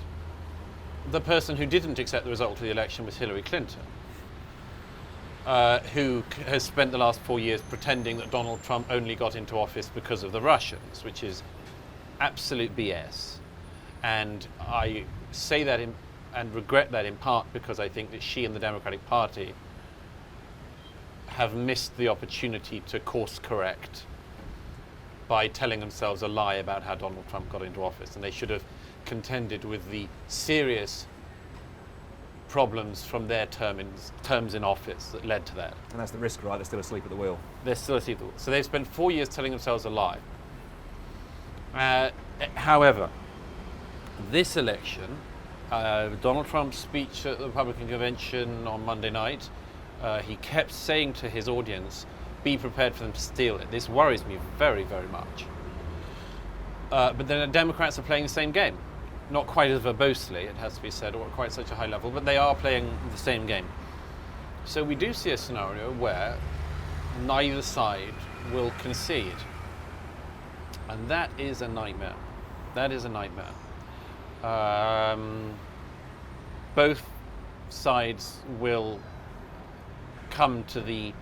the person who didn't accept the result of the election was Hillary Clinton, who has spent the last 4 years pretending that Donald Trump only got into office because of the Russians, which is absolute BS. And I say that and regret that in part because I think that she and the Democratic Party have missed the opportunity to course correct by telling themselves a lie about how Donald Trump got into office, and they should have contended with the serious problems from their terms in office that led to that. And that's the risk, right? They're still asleep at the wheel. They're still asleep at the wheel. So they've spent 4 years telling themselves a lie. However, this election, Donald Trump's speech at the Republican convention on Monday night, he kept saying to his audience, be prepared for them to steal it. This worries me very, very much. But then the Democrats are playing the same game. Not quite as verbosely, it has to be said, or at quite such a high level, but they are playing the same game. So we do see a scenario where neither side will concede. And that is a nightmare. That is a nightmare. Both sides will come to the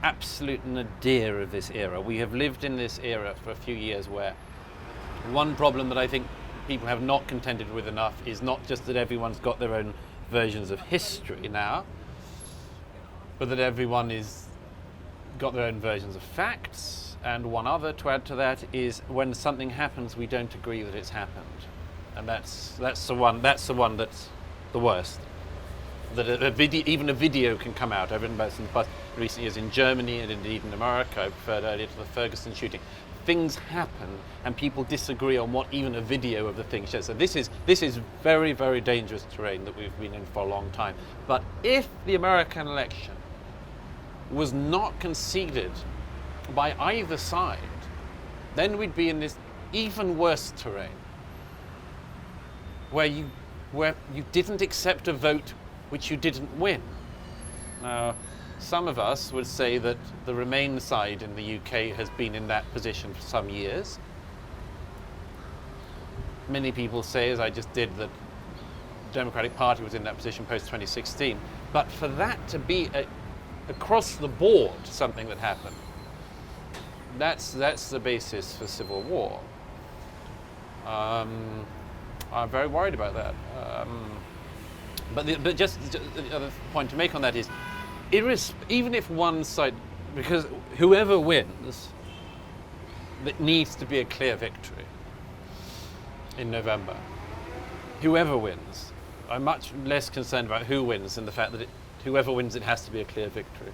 absolute nadir of this era. We have lived in this era for a few years where one problem that I think people have not contended with enough is not just that everyone's got their own versions of history now, but that everyone is got their own versions of facts. And one other to add to that is when something happens, we don't agree that it's happened, and that's the one that's the worst. That even a video can come out. I've written about this in recent years in Germany and indeed in America. I referred earlier to the Ferguson shooting. Things happen and people disagree on what even a video of the thing shows. So this is very, very dangerous terrain that we've been in for a long time. But if the American election was not conceded by either side, then we'd be in this even worse terrain. where you didn't accept a vote which you didn't win. Now, some of us would say that the Remain side in the UK has been in that position for some years. Many people say, as I just did, that the Democratic Party was in that position post-2016. But for that to be across the board something that happened, that's the basis for civil war. I'm very worried about that. But just the other point to make on that is, even if one side, because whoever wins, it needs to be a clear victory in November. Whoever wins. I'm much less concerned about who wins than the fact that whoever wins, it has to be a clear victory.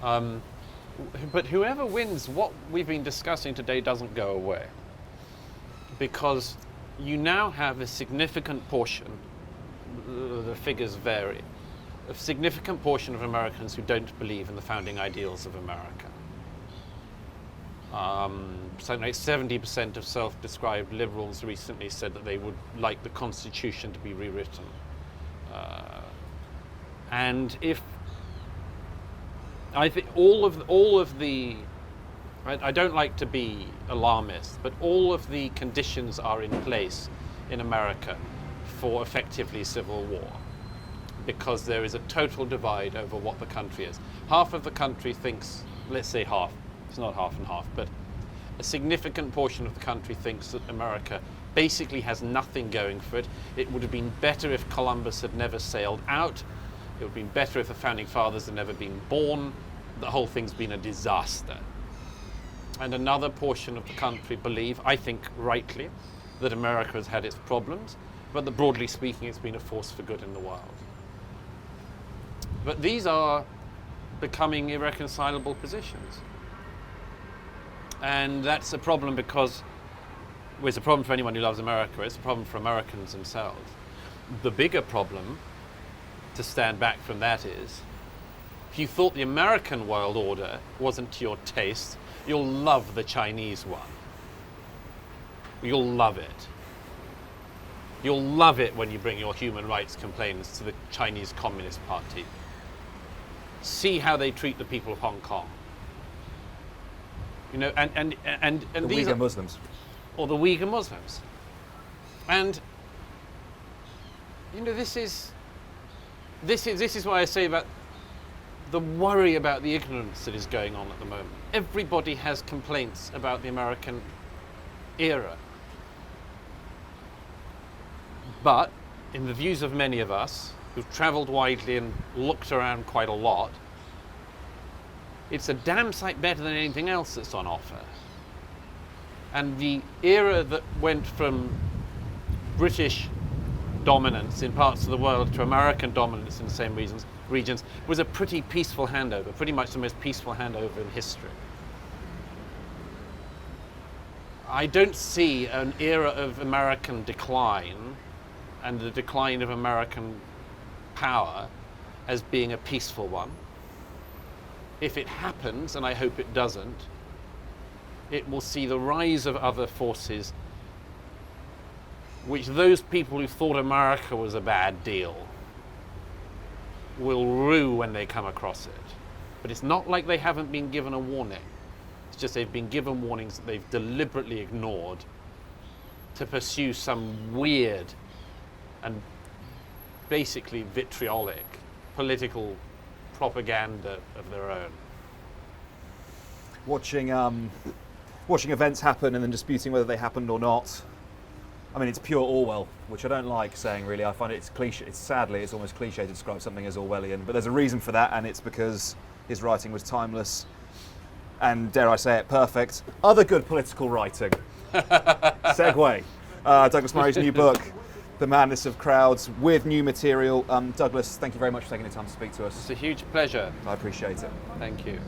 But whoever wins, what we've been discussing today doesn't go away. Because you now have a significant portion, the figures vary, a significant portion of Americans who don't believe in the founding ideals of America. Something like 70% of self-described liberals recently said that they would like the Constitution to be rewritten. And if I think all of the, I don't like to be alarmist, but all of the conditions are in place in America for effectively civil war, because there is a total divide over what the country is. Half of the country thinks, let's say half, it's not half and half, but a significant portion of the country thinks that America basically has nothing going for it. It would have been better if Columbus had never sailed out. It would have been better if the Founding Fathers had never been born. The whole thing's been a disaster. And another portion of the country believe, I think rightly, that America has had its problems, but that broadly speaking it's been a force for good in the world. But these are becoming irreconcilable positions. And that's a problem because, well, it's a problem for anyone who loves America, it's a problem for Americans themselves. The bigger problem, to stand back from that, is if you thought the American world order wasn't to your taste, you'll love the Chinese one. You'll love it. You'll love it when you bring your human rights complaints to the Chinese Communist Party. See how they treat the people of Hong Kong. You know, and The these Uyghur Muslims. or the Uyghur Muslims. And you know, this is why I say about the worry about the ignorance that is going on at the moment. Everybody has complaints about the American era. But in the views of many of us who've traveled widely and looked around quite a lot, it's a damn sight better than anything else that's on offer. And the era that went from British dominance in parts of the world to American dominance in the same regions was a pretty peaceful handover, pretty much the most peaceful handover in history. I don't see an era of American decline and the decline of American power as being a peaceful one. If it happens, and I hope it doesn't, it will see the rise of other forces which those people who thought America was a bad deal will rue when they come across it. But it's not like they haven't been given a warning. It's just they've been given warnings that they've deliberately ignored to pursue some weird and basically vitriolic political propaganda of their own. Watching events happen and then disputing whether they happened or not. I mean, it's pure Orwell, which I don't like saying, really. I find it's cliche. Sadly, it's almost cliche to describe something as Orwellian. But there's a reason for that, and it's because his writing was timeless and, dare I say it, perfect. Other good political writing. Segue. Douglas Murray's new book, The Madness of Crowds, with new material. Douglas, thank you very much for taking the time to speak to us. It's a huge pleasure. I appreciate it. Thank you.